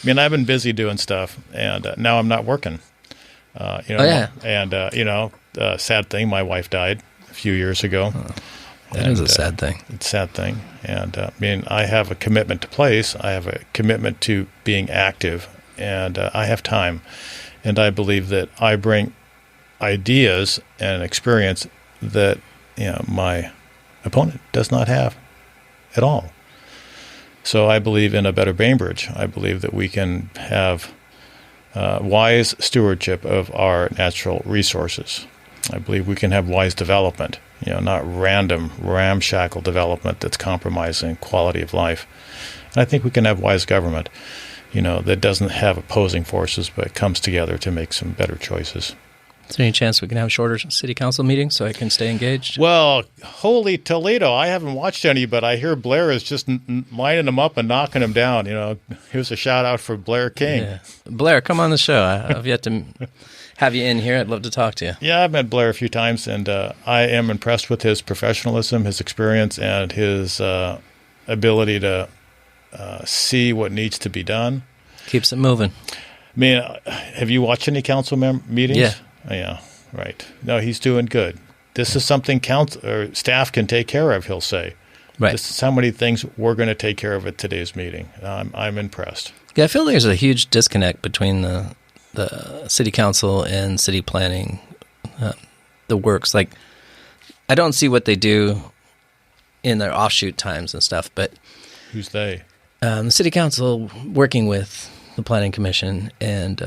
I mean, I've been busy doing stuff, and now I'm not working. Sad thing, my wife died a few years ago. That is a sad thing. It's a sad thing. And I have a commitment to place. I have a commitment to being active, and I have time. And I believe that I bring ideas and experience that my opponent does not have at all. So I believe in a better Bainbridge. I believe that we can have wise stewardship of our natural resources. I believe we can have wise development, not random, ramshackle development that's compromising quality of life. And I think we can have wise government, that doesn't have opposing forces but comes together to make some better choices. Is there any chance we can have shorter city council meetings so I can stay engaged? Well, holy Toledo, I haven't watched any, but I hear Blair is just lining them up and knocking them down. Here's a shout out for Blair King. Yeah. Blair, come on the show. I've yet to have you in here. I'd love to talk to you. Yeah, I've met Blair a few times, and I am impressed with his professionalism, his experience, and his ability to see what needs to be done. Keeps it moving. I mean, have you watched any council meetings? Yeah. Yeah, right. No, he's doing good. This is something council or staff can take care of, he'll say. Right. This is how many things we're going to take care of at today's meeting. I'm impressed. Yeah, I feel there's a huge disconnect between the city council and city planning, the works. Like, I don't see what they do in their offshoot times and stuff, but... Who's they? The city council working with the planning commission and...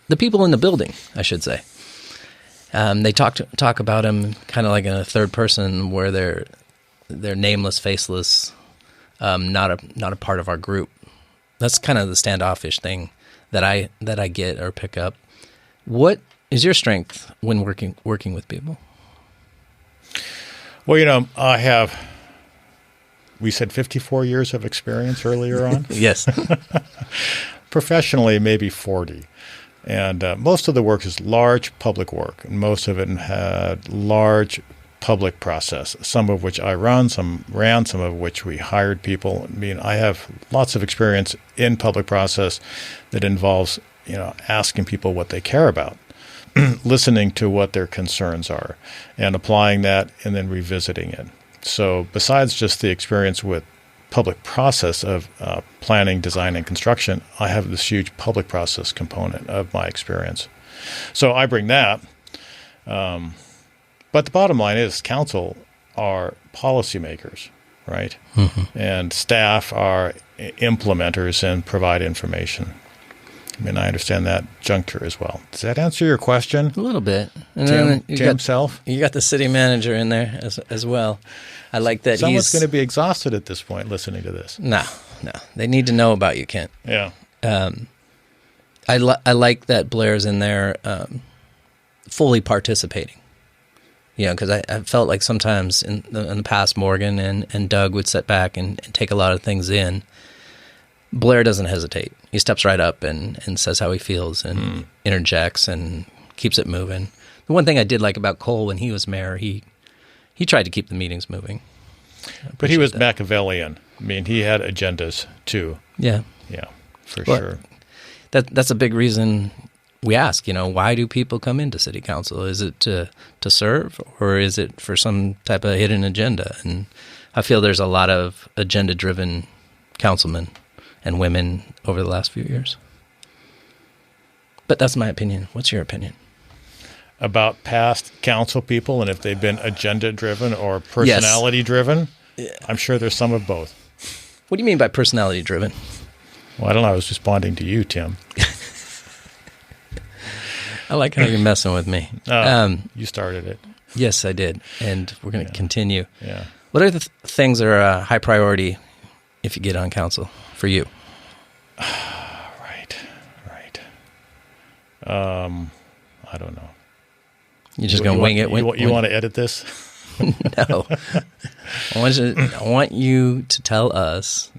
the people in the building, I should say. They talk about them kind of like in a third person, where they're nameless, faceless, not a part of our group. That's kind of the standoffish thing that I get or pick up. What is your strength when working with people? Well, I have. We said 54 years of experience earlier on. Yes. Professionally, maybe 40. And most of the work is large public work, and most of it had large public process, some of which I run, some of which we hired people. I mean, I have lots of experience in public process that involves, asking people what they care about, listening to what their concerns are, and applying that and then revisiting it. So besides just the experience with public process of planning, design, and construction, I have this huge public process component of my experience. So I bring that. But the bottom line is council are policymakers, right? Mm-hmm. And staff are implementers and provide information. I mean, I understand that juncture as well. Does that answer your question? A little bit. And Tim Self? You got the city manager in there as well. I like that. Someone's going to be exhausted at this point listening to this. No. They need to know about you, Kent. Yeah. I like that Blair's in there fully participating. Because I felt like sometimes in the past, Morgan and Doug would sit back and take a lot of things in. Blair doesn't hesitate. He steps right up and says how he feels and interjects and keeps it moving. The one thing I did like about Cole when he was mayor, he tried to keep the meetings moving. But he was Machiavellian. I mean, he had agendas too. Yeah. Yeah, for sure. That's a big reason we ask, why do people come into city council? Is it to serve, or is it for some type of hidden agenda? And I feel there's a lot of agenda-driven councilmen and women over the last few years. But that's my opinion. What's your opinion? About past council people and if they've been agenda-driven or personality-driven? Yeah. I'm sure there's some of both. What do you mean by personality-driven? Well, I don't know. I was responding to you, Tim. I like how you're messing with me. You started it. Yes, I did. And we're going to continue. Yeah. What are the things that are a high priority if you get on council for you? Right. I don't know. You're just going to wing it? You want to edit this? No. I want you to tell us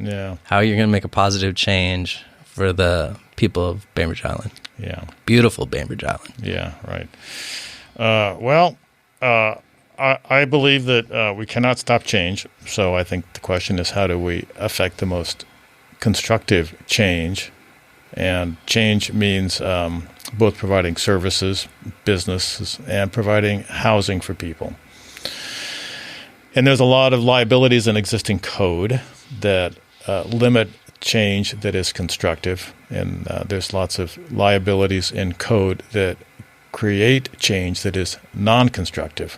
how you're going to make a positive change for the people of Bainbridge Island. Yeah. Beautiful Bainbridge Island. Yeah, right. I believe that we cannot stop change. So I think the question is, how do we affect the most constructive change? And change means both providing services, businesses, and providing housing for people. And there's a lot of liabilities in existing code that limit change that is constructive. And there's lots of liabilities in code that create change that is non-constructive.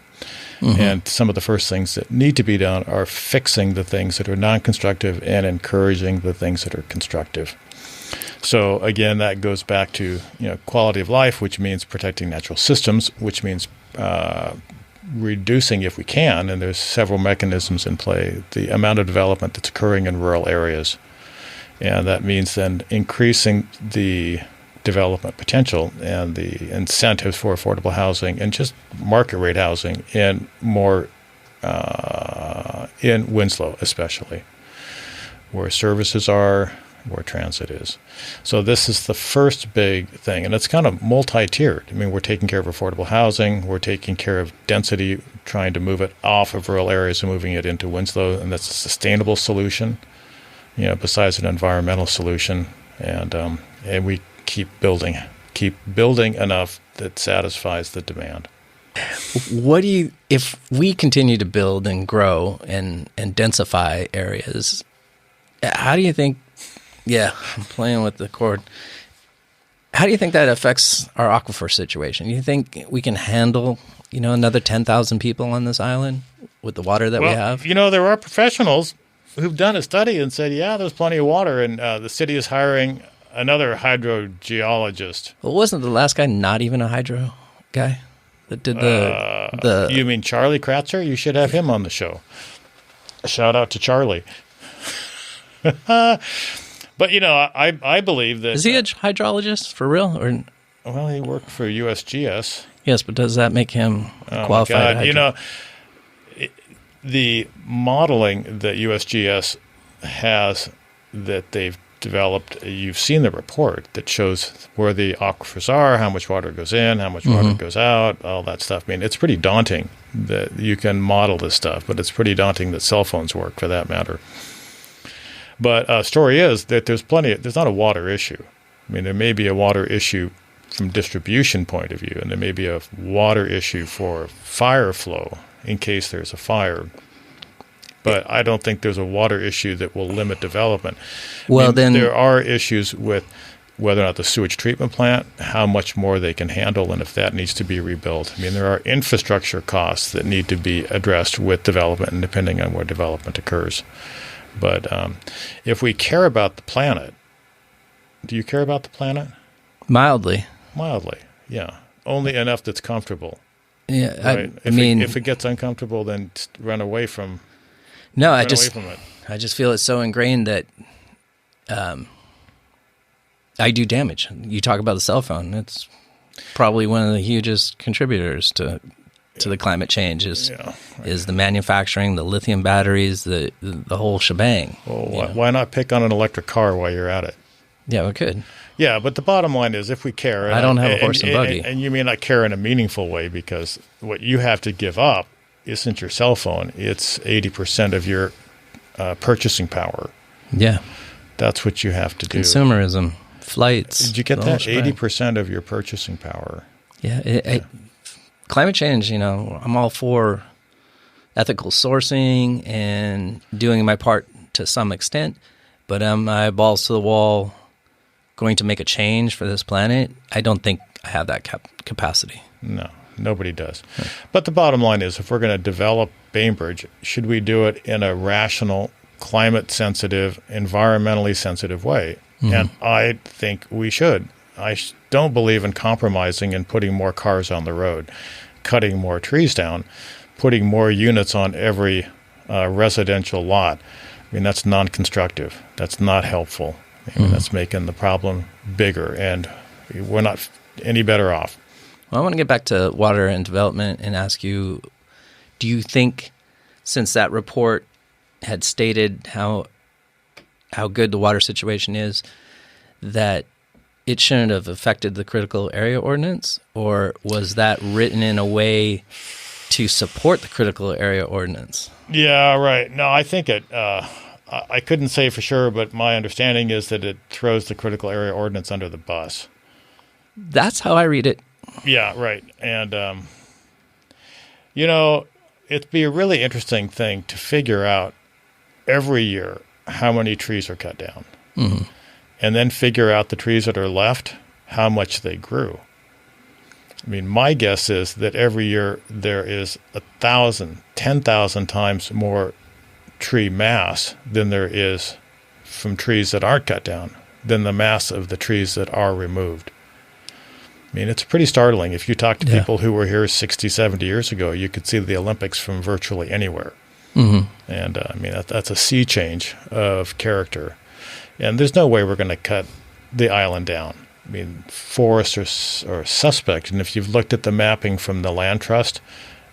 Mm-hmm. And some of the first things that need to be done are fixing the things that are non-constructive and encouraging the things that are constructive. So again, that goes back to quality of life, which means protecting natural systems, which means reducing, if we can, and there's several mechanisms in play, the amount of development that's occurring in rural areas. And that means then increasing the development potential and the incentives for affordable housing and just market rate housing in more in Winslow especially, where services are, where transit is. So this is the first big thing, and it's kind of multi-tiered. I mean, we're taking care of affordable housing, we're taking care of density, trying to move it off of rural areas and moving it into Winslow, and that's a sustainable solution, besides an environmental solution, and we keep building enough that satisfies the demand. If we continue to build and grow and densify areas, how do you think, I'm playing with the cord. How do you think that affects our aquifer situation? You think we can handle, another 10,000 people on this island with the water that we have? There are professionals who've done a study and said, there's plenty of water, and the city is hiring another hydrogeologist. Well, wasn't the last guy not even a hydro guy that did the? You mean Charlie Kratzer? You should have him on the show. A shout out to Charlie. But I believe that is he a hydrologist for real? Or well, he worked for USGS. Yes, but does that make him qualified? The modeling that USGS has that they've developed, you've seen the report that shows where the aquifers are, how much water goes in, how much water goes out, all that stuff. I mean, it's pretty daunting that you can model this stuff, but it's pretty daunting that cell phones work, for that matter. But story is that there's not a water issue. I mean, there may be a water issue from distribution point of view, and there may be a water issue for fire flow in case there's a fire. But I don't think there's a water issue that will limit development. Well, then there are issues with whether or not the sewage treatment plant, how much more they can handle, and if that needs to be rebuilt. I mean, there are infrastructure costs that need to be addressed with development, and depending on where development occurs. But if we care about the planet, do you care about the planet? Mildly, yeah. Only enough that's comfortable. Yeah, right? If it gets uncomfortable, then run away from. No, I just feel it's so ingrained that I do damage. You talk about the cell phone; it's probably one of the hugest contributors to the climate change is the manufacturing, the lithium batteries, the whole shebang. Well, why not pick on an electric car while you're at it? Yeah, we could. Yeah, but the bottom line is, if we care, I don't have a horse and buggy, and you may not care in a meaningful way, because what you have to give up isn't your cell phone; it's 80% of your purchasing power. Yeah, that's what you have to do. Consumerism, flights. Did you get that? 80% of your purchasing power. Yeah. Climate change, I'm all for ethical sourcing and doing my part to some extent, but am I balls to the wall going to make a change for this planet, I don't think I have that capacity. No, nobody does. Right. But the bottom line is, if we're going to develop Bainbridge, should we do it in a rational, climate-sensitive, environmentally sensitive way? Mm-hmm. And I think we should. I don't believe in compromising and putting more cars on the road, cutting more trees down, putting more units on every residential lot. I mean, that's non-constructive. That's not helpful. I mean, that's making the problem bigger, and we're not any better off. Well, I want to get back to water and development and ask you, do you think, since that report had stated how good the water situation is, that it shouldn't have affected the critical area ordinance, or was that written in a way to support the critical area ordinance? Yeah, right. No, I think it. I couldn't say for sure, but my understanding is that it throws the critical area ordinance under the bus. That's how I read it. Yeah, right. And it'd be a really interesting thing to figure out every year how many trees are cut down. Mm-hmm. And then figure out the trees that are left, how much they grew. I mean, my guess is that every year there is 1,000, 10,000 times more tree mass than there is from trees that aren't cut down, than the mass of the trees that are removed. I mean, it's pretty startling. If you talk to people who were here 60, 70 years ago, you could see the Olympics from virtually anywhere. Mm-hmm. And, I mean, that's a sea change of character. And there's no way we're going to cut the island down. I mean, forests are suspect. And if you've looked at the mapping from the Land Trust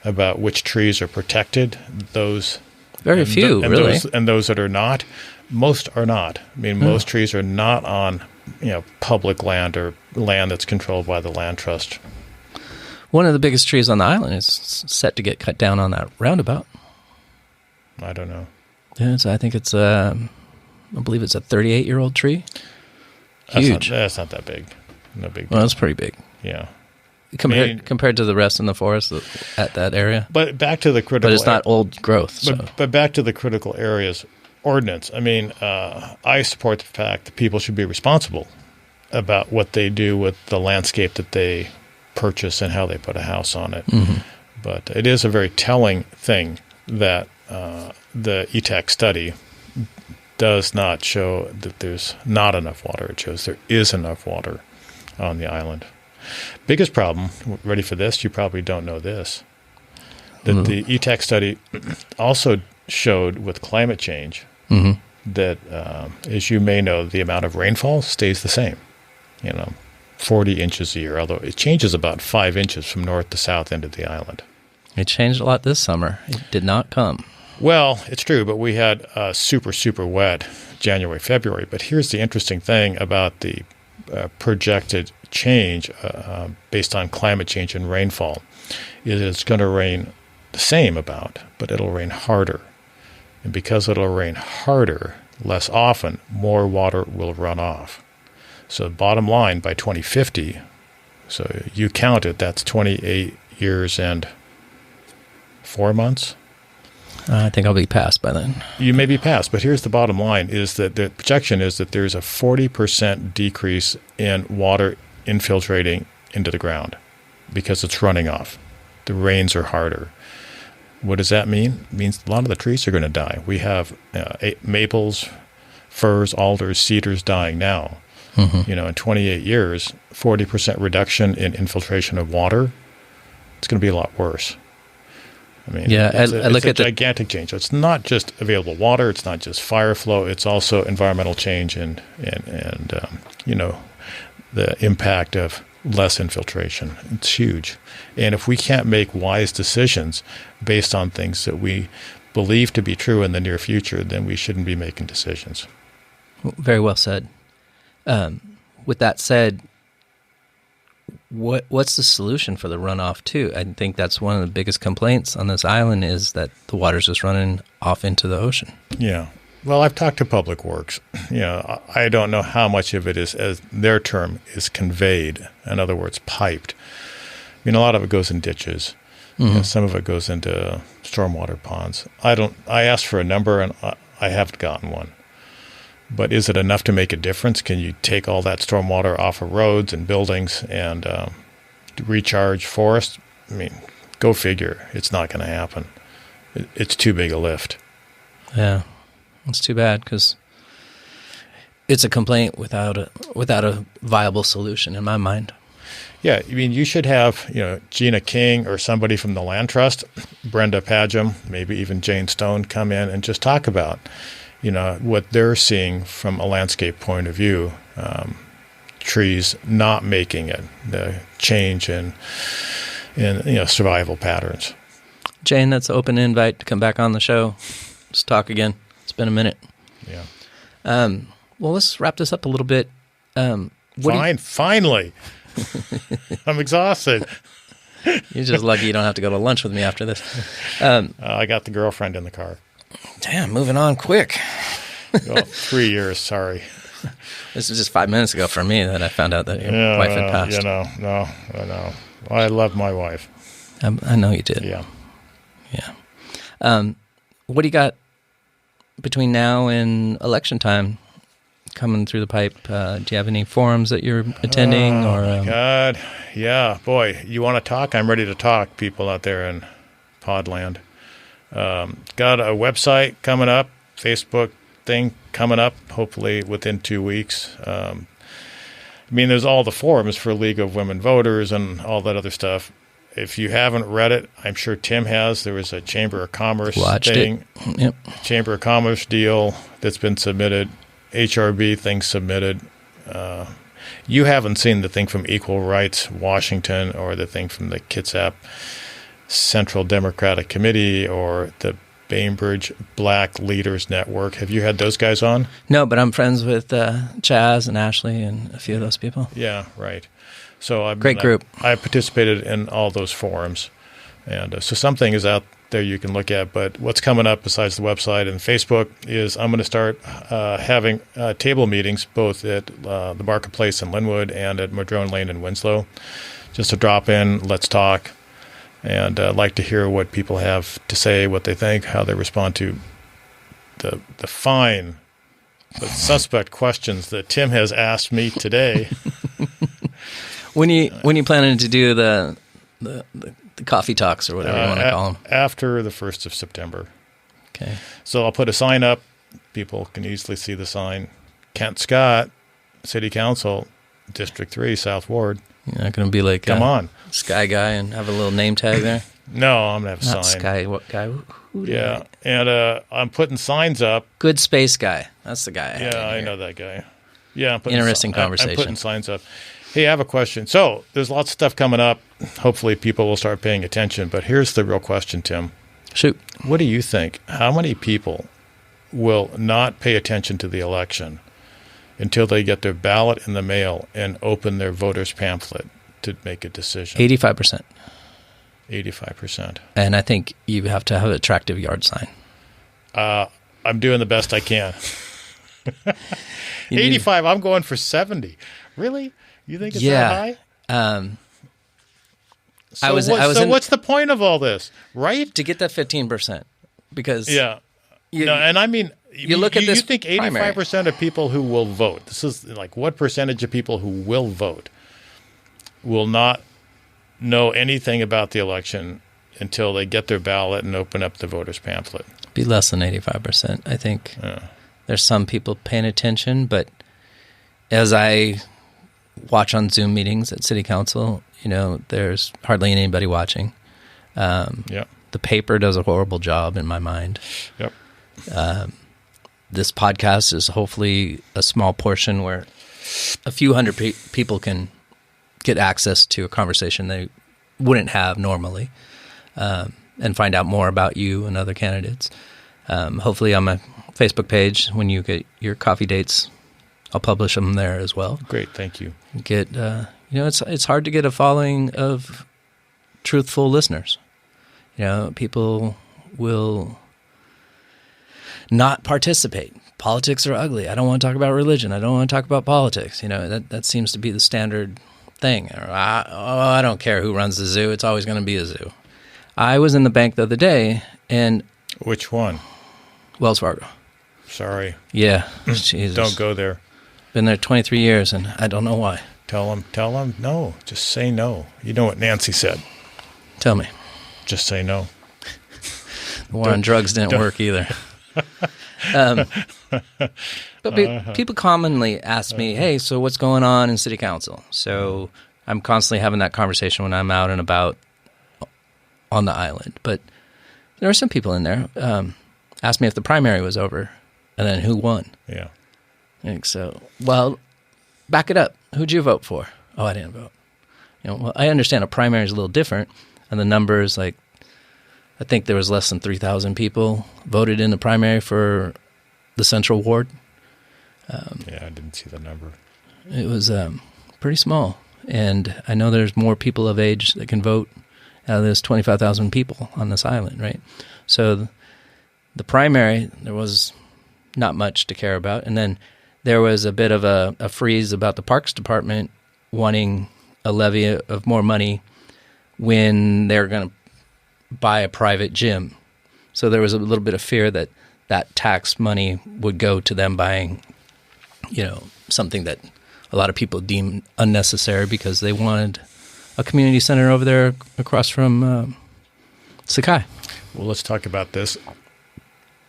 about which trees are protected, those... Very few, really. And those that are not, most are not. I mean, most trees are not on, public land or land that's controlled by the Land Trust. One of the biggest trees on the island is set to get cut down on that roundabout. I don't know. Yeah, I think it's I believe it's a 38-year-old tree. Huge. That's not that big. No big deal. Well, it's pretty big. Yeah. Compared to the rest in the forest at that area. But back to the critical... But it's not old growth. But back to the critical areas ordinance. I mean, I support the fact that people should be responsible about what they do with the landscape that they purchase and how they put a house on it. Mm-hmm. But it is a very telling thing that the ETAC study does not show that there's not enough water. It shows there is enough water on the island. Biggest problem, ready for this? You probably don't know this, that the ETAC study also showed with climate change that, as you may know, the amount of rainfall stays the same, 40 inches a year, although it changes about 5 inches from north to south end of the island. It changed a lot this summer. It did not come. Well, it's true, but we had super, super wet January, February. But here's the interesting thing about the projected change based on climate change and rainfall is it's going to rain the same but it'll rain harder. And because it'll rain harder, less often, more water will run off. So bottom line, by 2050, so you count it, that's 28 years and 4 months. I think I'll be past by then. You may be past, but here's the bottom line, is that the projection is that there's a 40% decrease in water infiltrating into the ground because it's running off. The rains are harder. What does that mean? It means a lot of the trees are going to die. We have maples, firs, alders, cedars dying now. Mm-hmm. In 28 years, 40% reduction in infiltration of water, it's going to be a lot worse. I mean, it's a gigantic change. It's not just available water. It's not just fire flow. It's also environmental change and the impact of less infiltration. It's huge. And if we can't make wise decisions based on things that we believe to be true in the near future, then we shouldn't be making decisions. Very well said. With that said, what's the solution for the runoff too? I think that's one of the biggest complaints on this island is that the water's just running off into the ocean. Yeah. Well, I've talked to Public Works. I don't know how much of it is, as their term, is conveyed. In other words, piped. I mean, a lot of it goes in ditches. Mm-hmm. Some of it goes into stormwater ponds. I asked for a number, and I haven't gotten one. But is it enough to make a difference? Can you take all that stormwater off of roads and buildings and recharge forests? I mean, go figure. It's not going to happen. It's too big a lift. Yeah, it's too bad because it's a complaint without a viable solution in my mind. Yeah, I mean, you should have, Gina King or somebody from the Land Trust, Brenda Padgham, maybe even Jane Stone, come in and just talk about, what they're seeing from a landscape point of view. Trees not making it, the change in survival patterns. Jane, that's an open invite to come back on the show. Let's talk again. It's been a minute. Yeah. Well, let's wrap this up a little bit. Finally. I'm exhausted. You're just lucky you don't have to go to lunch with me after this. I got the girlfriend in the car. Damn, moving on quick. Well, 3 years, sorry. This was just 5 minutes ago for me that I found out that your wife had passed. No. I love my wife. I know you did. Yeah. What do you got between now and election time coming through the pipe? Do you have any forums that you're attending? God, yeah. Boy, you want to talk? I'm ready to talk, people out there in Podland. Got a website coming up, Facebook thing coming up, hopefully within 2 weeks. There's all the forums for League of Women Voters and all that other stuff. If you haven't read it, I'm sure Tim has. There was a Chamber of Commerce thing. Yep. Chamber of Commerce deal that's been submitted. HRB thing submitted. You haven't seen the thing from Equal Rights Washington or the thing from the Kitsap Central Democratic Committee or the Bainbridge Black Leaders Network. Have you had those guys on? No, but I'm friends with Chaz and Ashley and a few of those people. Yeah, right. So great group. I participated in all those forums. And so something is out there you can look at. But what's coming up besides the website and Facebook is I'm going to start having table meetings both at the Marketplace in Linwood and at Madrone Lane in Winslow. Just to drop in, let's talk. And I'd like to hear what people have to say, what they think, how they respond to the fine but suspect questions that Tim has asked me today. When you planning to do the coffee talks or whatever you want to call them? After the 1st of September. Okay. So I'll put a sign up. People can easily see the sign. Kent Scott, City Council, District 3, South Ward. You're not going to be like come on, Sky Guy and have a little name tag there? No, I'm going to have a Not sign. Sky, what guy? Yeah, and I'm putting signs up. Good Space Guy. That's the guy. I know that guy. Yeah, interesting conversation. I'm putting signs up. Hey, I have a question. So there's lots of stuff coming up. Hopefully people will start paying attention. But here's the real question, Tim. Shoot. What do you think? How many people will not pay attention to the election until they get their ballot in the mail and open their voter's pamphlet to make a decision? 85%. 85%. And I think you have to have an attractive yard sign. I'm doing the best I can. 85, I'm going for 70. Really? You think it's that high? What's the point of all this, right? To get that 15%. Because and I mean, you look at this. You think 85% of people who will vote? This is like what percentage of people who will vote will not know anything about the election until they get their ballot and open up the voter's pamphlet? Be less than 85%, I think. Yeah. There's some people paying attention, but as I watch on Zoom meetings at City Council, there's hardly anybody watching. The paper does a horrible job in my mind. Yep. This podcast is hopefully a small portion where a few hundred people can get access to a conversation they wouldn't have normally, and find out more about you and other candidates. Hopefully on my Facebook page, when you get your coffee dates, I'll publish them there as well. Great, thank you. It's hard to get a following of truthful listeners. People will not participate. Politics are ugly. I don't want to talk about religion. I don't want to talk about politics. That seems to be the standard thing. I don't care who runs the zoo. It's always going to be a zoo. I was in the bank the other day, and which one? Wells Fargo. Sorry. Yeah. Jesus. Don't go there. Been there 23 years, and I don't know why. Tell them, no. Just say no. You know what Nancy said. Tell me. Just say no. The war on drugs didn't work either. But people commonly ask me, hey, so what's going on in City Council? So I'm constantly having that conversation when I'm out and about on the island. But there are some people in there ask me if the primary was over and then who won. Yeah. So, well, back it up. Who'd you vote for? Oh, I didn't vote. Well, I understand a primary is a little different, and the numbers, like, I think there was less than 3,000 people voted in the primary for the Central Ward. Yeah, I didn't see the number. It was pretty small, and I know there's more people of age that can vote out of this 25,000 people on this island, right? So the primary, there was not much to care about, and then there was a bit of a freeze about the Parks Department wanting a levy of more money when they're going to buy a private gym. So there was a little bit of fear that that tax money would go to them buying, something that a lot of people deem unnecessary because they wanted a community center over there across from Sakai. Well, let's talk about this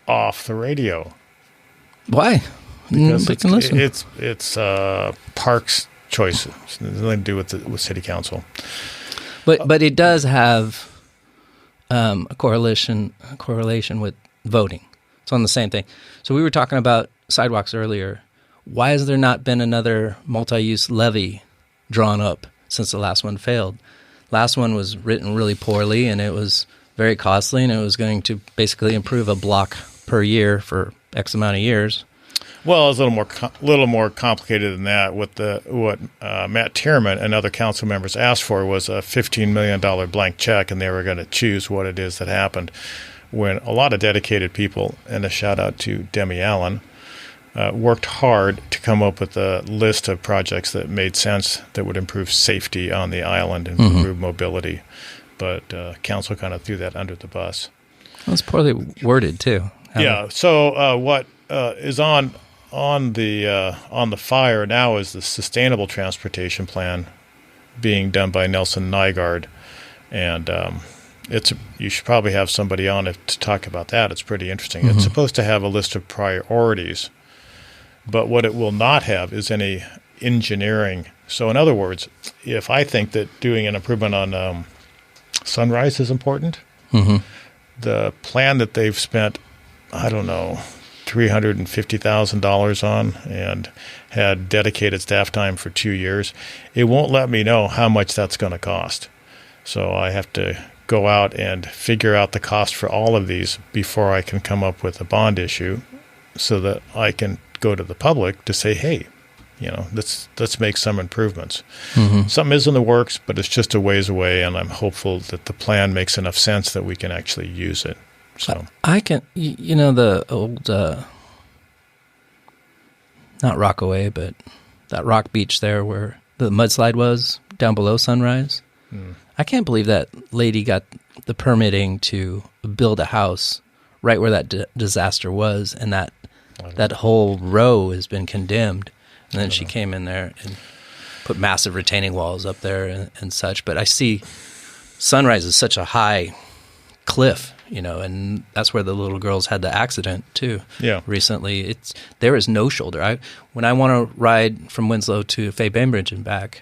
off the radio. Why? Because We can listen. it's Parks' choice. It's nothing to do with City Council. But it does have a correlation with voting. It's on the same thing. So we were talking about sidewalks earlier. Why has there not been another multi-use levy drawn up since the last one failed? Last one was written really poorly, and it was very costly, and it was going to basically improve a block per year for X amount of years. Well, it's a little more complicated than that. What Matt Tierman and other council members asked for was a $15 million blank check, and they were going to choose what it is that happened. When a lot of dedicated people, and a shout out to Demi Allen, worked hard to come up with a list of projects that made sense that would improve safety on the island and improve mobility. But council kind of threw that under the bus. Well, it's poorly worded too. Yeah. So what is on the fire now is the Sustainable Transportation Plan being done by Nelson Nygaard, and you should probably have somebody on it to talk about that. It's pretty interesting. It's supposed to have a list of priorities, but what it will not have is any engineering. So in other words, if I think that doing an improvement on Sunrise is important, the plan that they've spent, I don't know, $350,000 on and had dedicated staff time for 2 years, it won't let me know how much that's going to cost. So I have to go out and figure out the cost for all of these before I can come up with a bond issue so that I can go to the public to say, hey, let's make some improvements. Something is in the works, but it's just a ways away, and I'm hopeful that the plan makes enough sense that we can actually use it. So I can, the old, not Rockaway, but that rock beach there where the mudslide was down below Sunrise. I can't believe that lady got the permitting to build a house right where that disaster was, and that whole row has been condemned. And then she came in there and put massive retaining walls up there and such. But I see Sunrise is such a high cliff, and that's where the little girls had the accident too. Yeah. Recently, there is no shoulder. When I want to ride from Winslow to Bainbridge and back,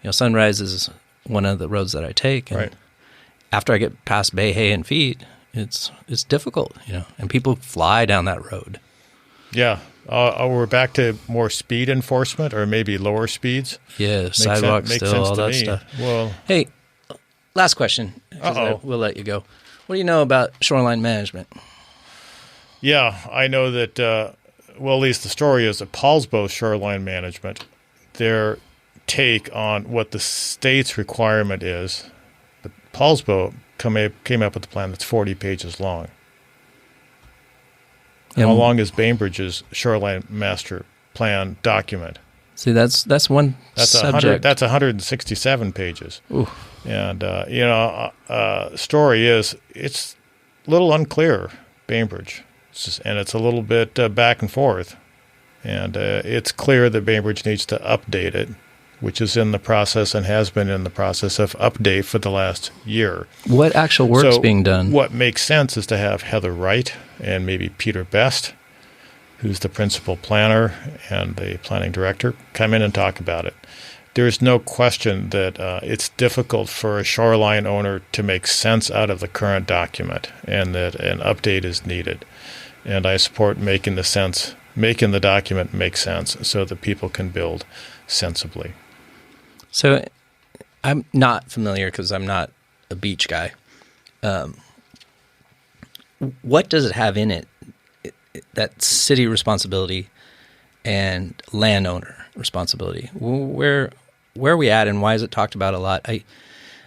Sunrise is one of the roads that I take. And after I get past Bay, Hay, and Feet, it's difficult, and people fly down that road. Yeah. We're back to more speed enforcement, or maybe lower speeds. Yeah, sidewalks still, all that stuff. Well, hey, last question. We'll let you go. What do you know about shoreline management? Yeah, I know that, at least the story is that Paulsbo Shoreline Management, their take on what the state's requirement is, but Paulsbo came up with a plan that's 40 pages long. How long is Bainbridge's Shoreline Master Plan document? See, that's one subject. That's 167 pages. Ooh. And, story is, it's a little unclear, Bainbridge. And it's a little bit back and forth. And it's clear that Bainbridge needs to update it, which is in the process and has been in the process of update for the last year. What actual work's being done? What makes sense is to have Heather Wright and maybe Peter Best, who's the principal planner and the planning director, come in and talk about it. There's no question that it's difficult for a shoreline owner to make sense out of the current document, and that an update is needed. And I support making the document make sense so that people can build sensibly. So I'm not familiar because I'm not a beach guy. What does it have in it, that city responsibility and landowner responsibility? Where are we at, and why is it talked about a lot?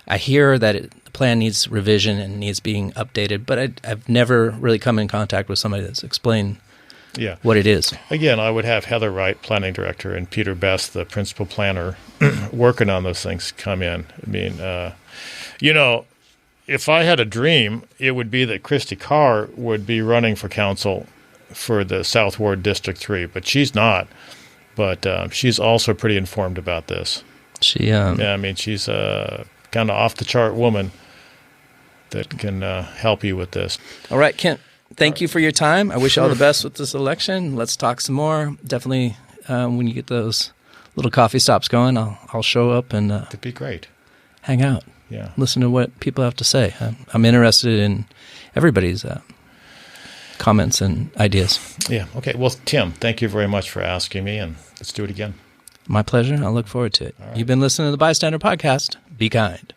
I hear that the plan needs revision and needs being updated, but I've never really come in contact with somebody that's explained what it is. Again, I would have Heather Wright, planning director, and Peter Best, the principal planner, working on those things, come in. I mean, if I had a dream, it would be that Christy Carr would be running for council for the South Ward District 3, but she's not. But she's also pretty informed about this. She's a kind of off-the-chart woman that can help you with this. All right, Kent. Thank you for your time. I wish you all the best with this election. Let's talk some more. Definitely, when you get those little coffee stops going, I'll show up and that'd be great. Hang out. Yeah. Listen to what people have to say. I'm interested in everybody's comments and ideas. Yeah. Okay. Well, Tim, thank you very much for asking me, and let's do it again. My pleasure. I look forward to it. Right. You've been listening to the Bystander Podcast. Be kind.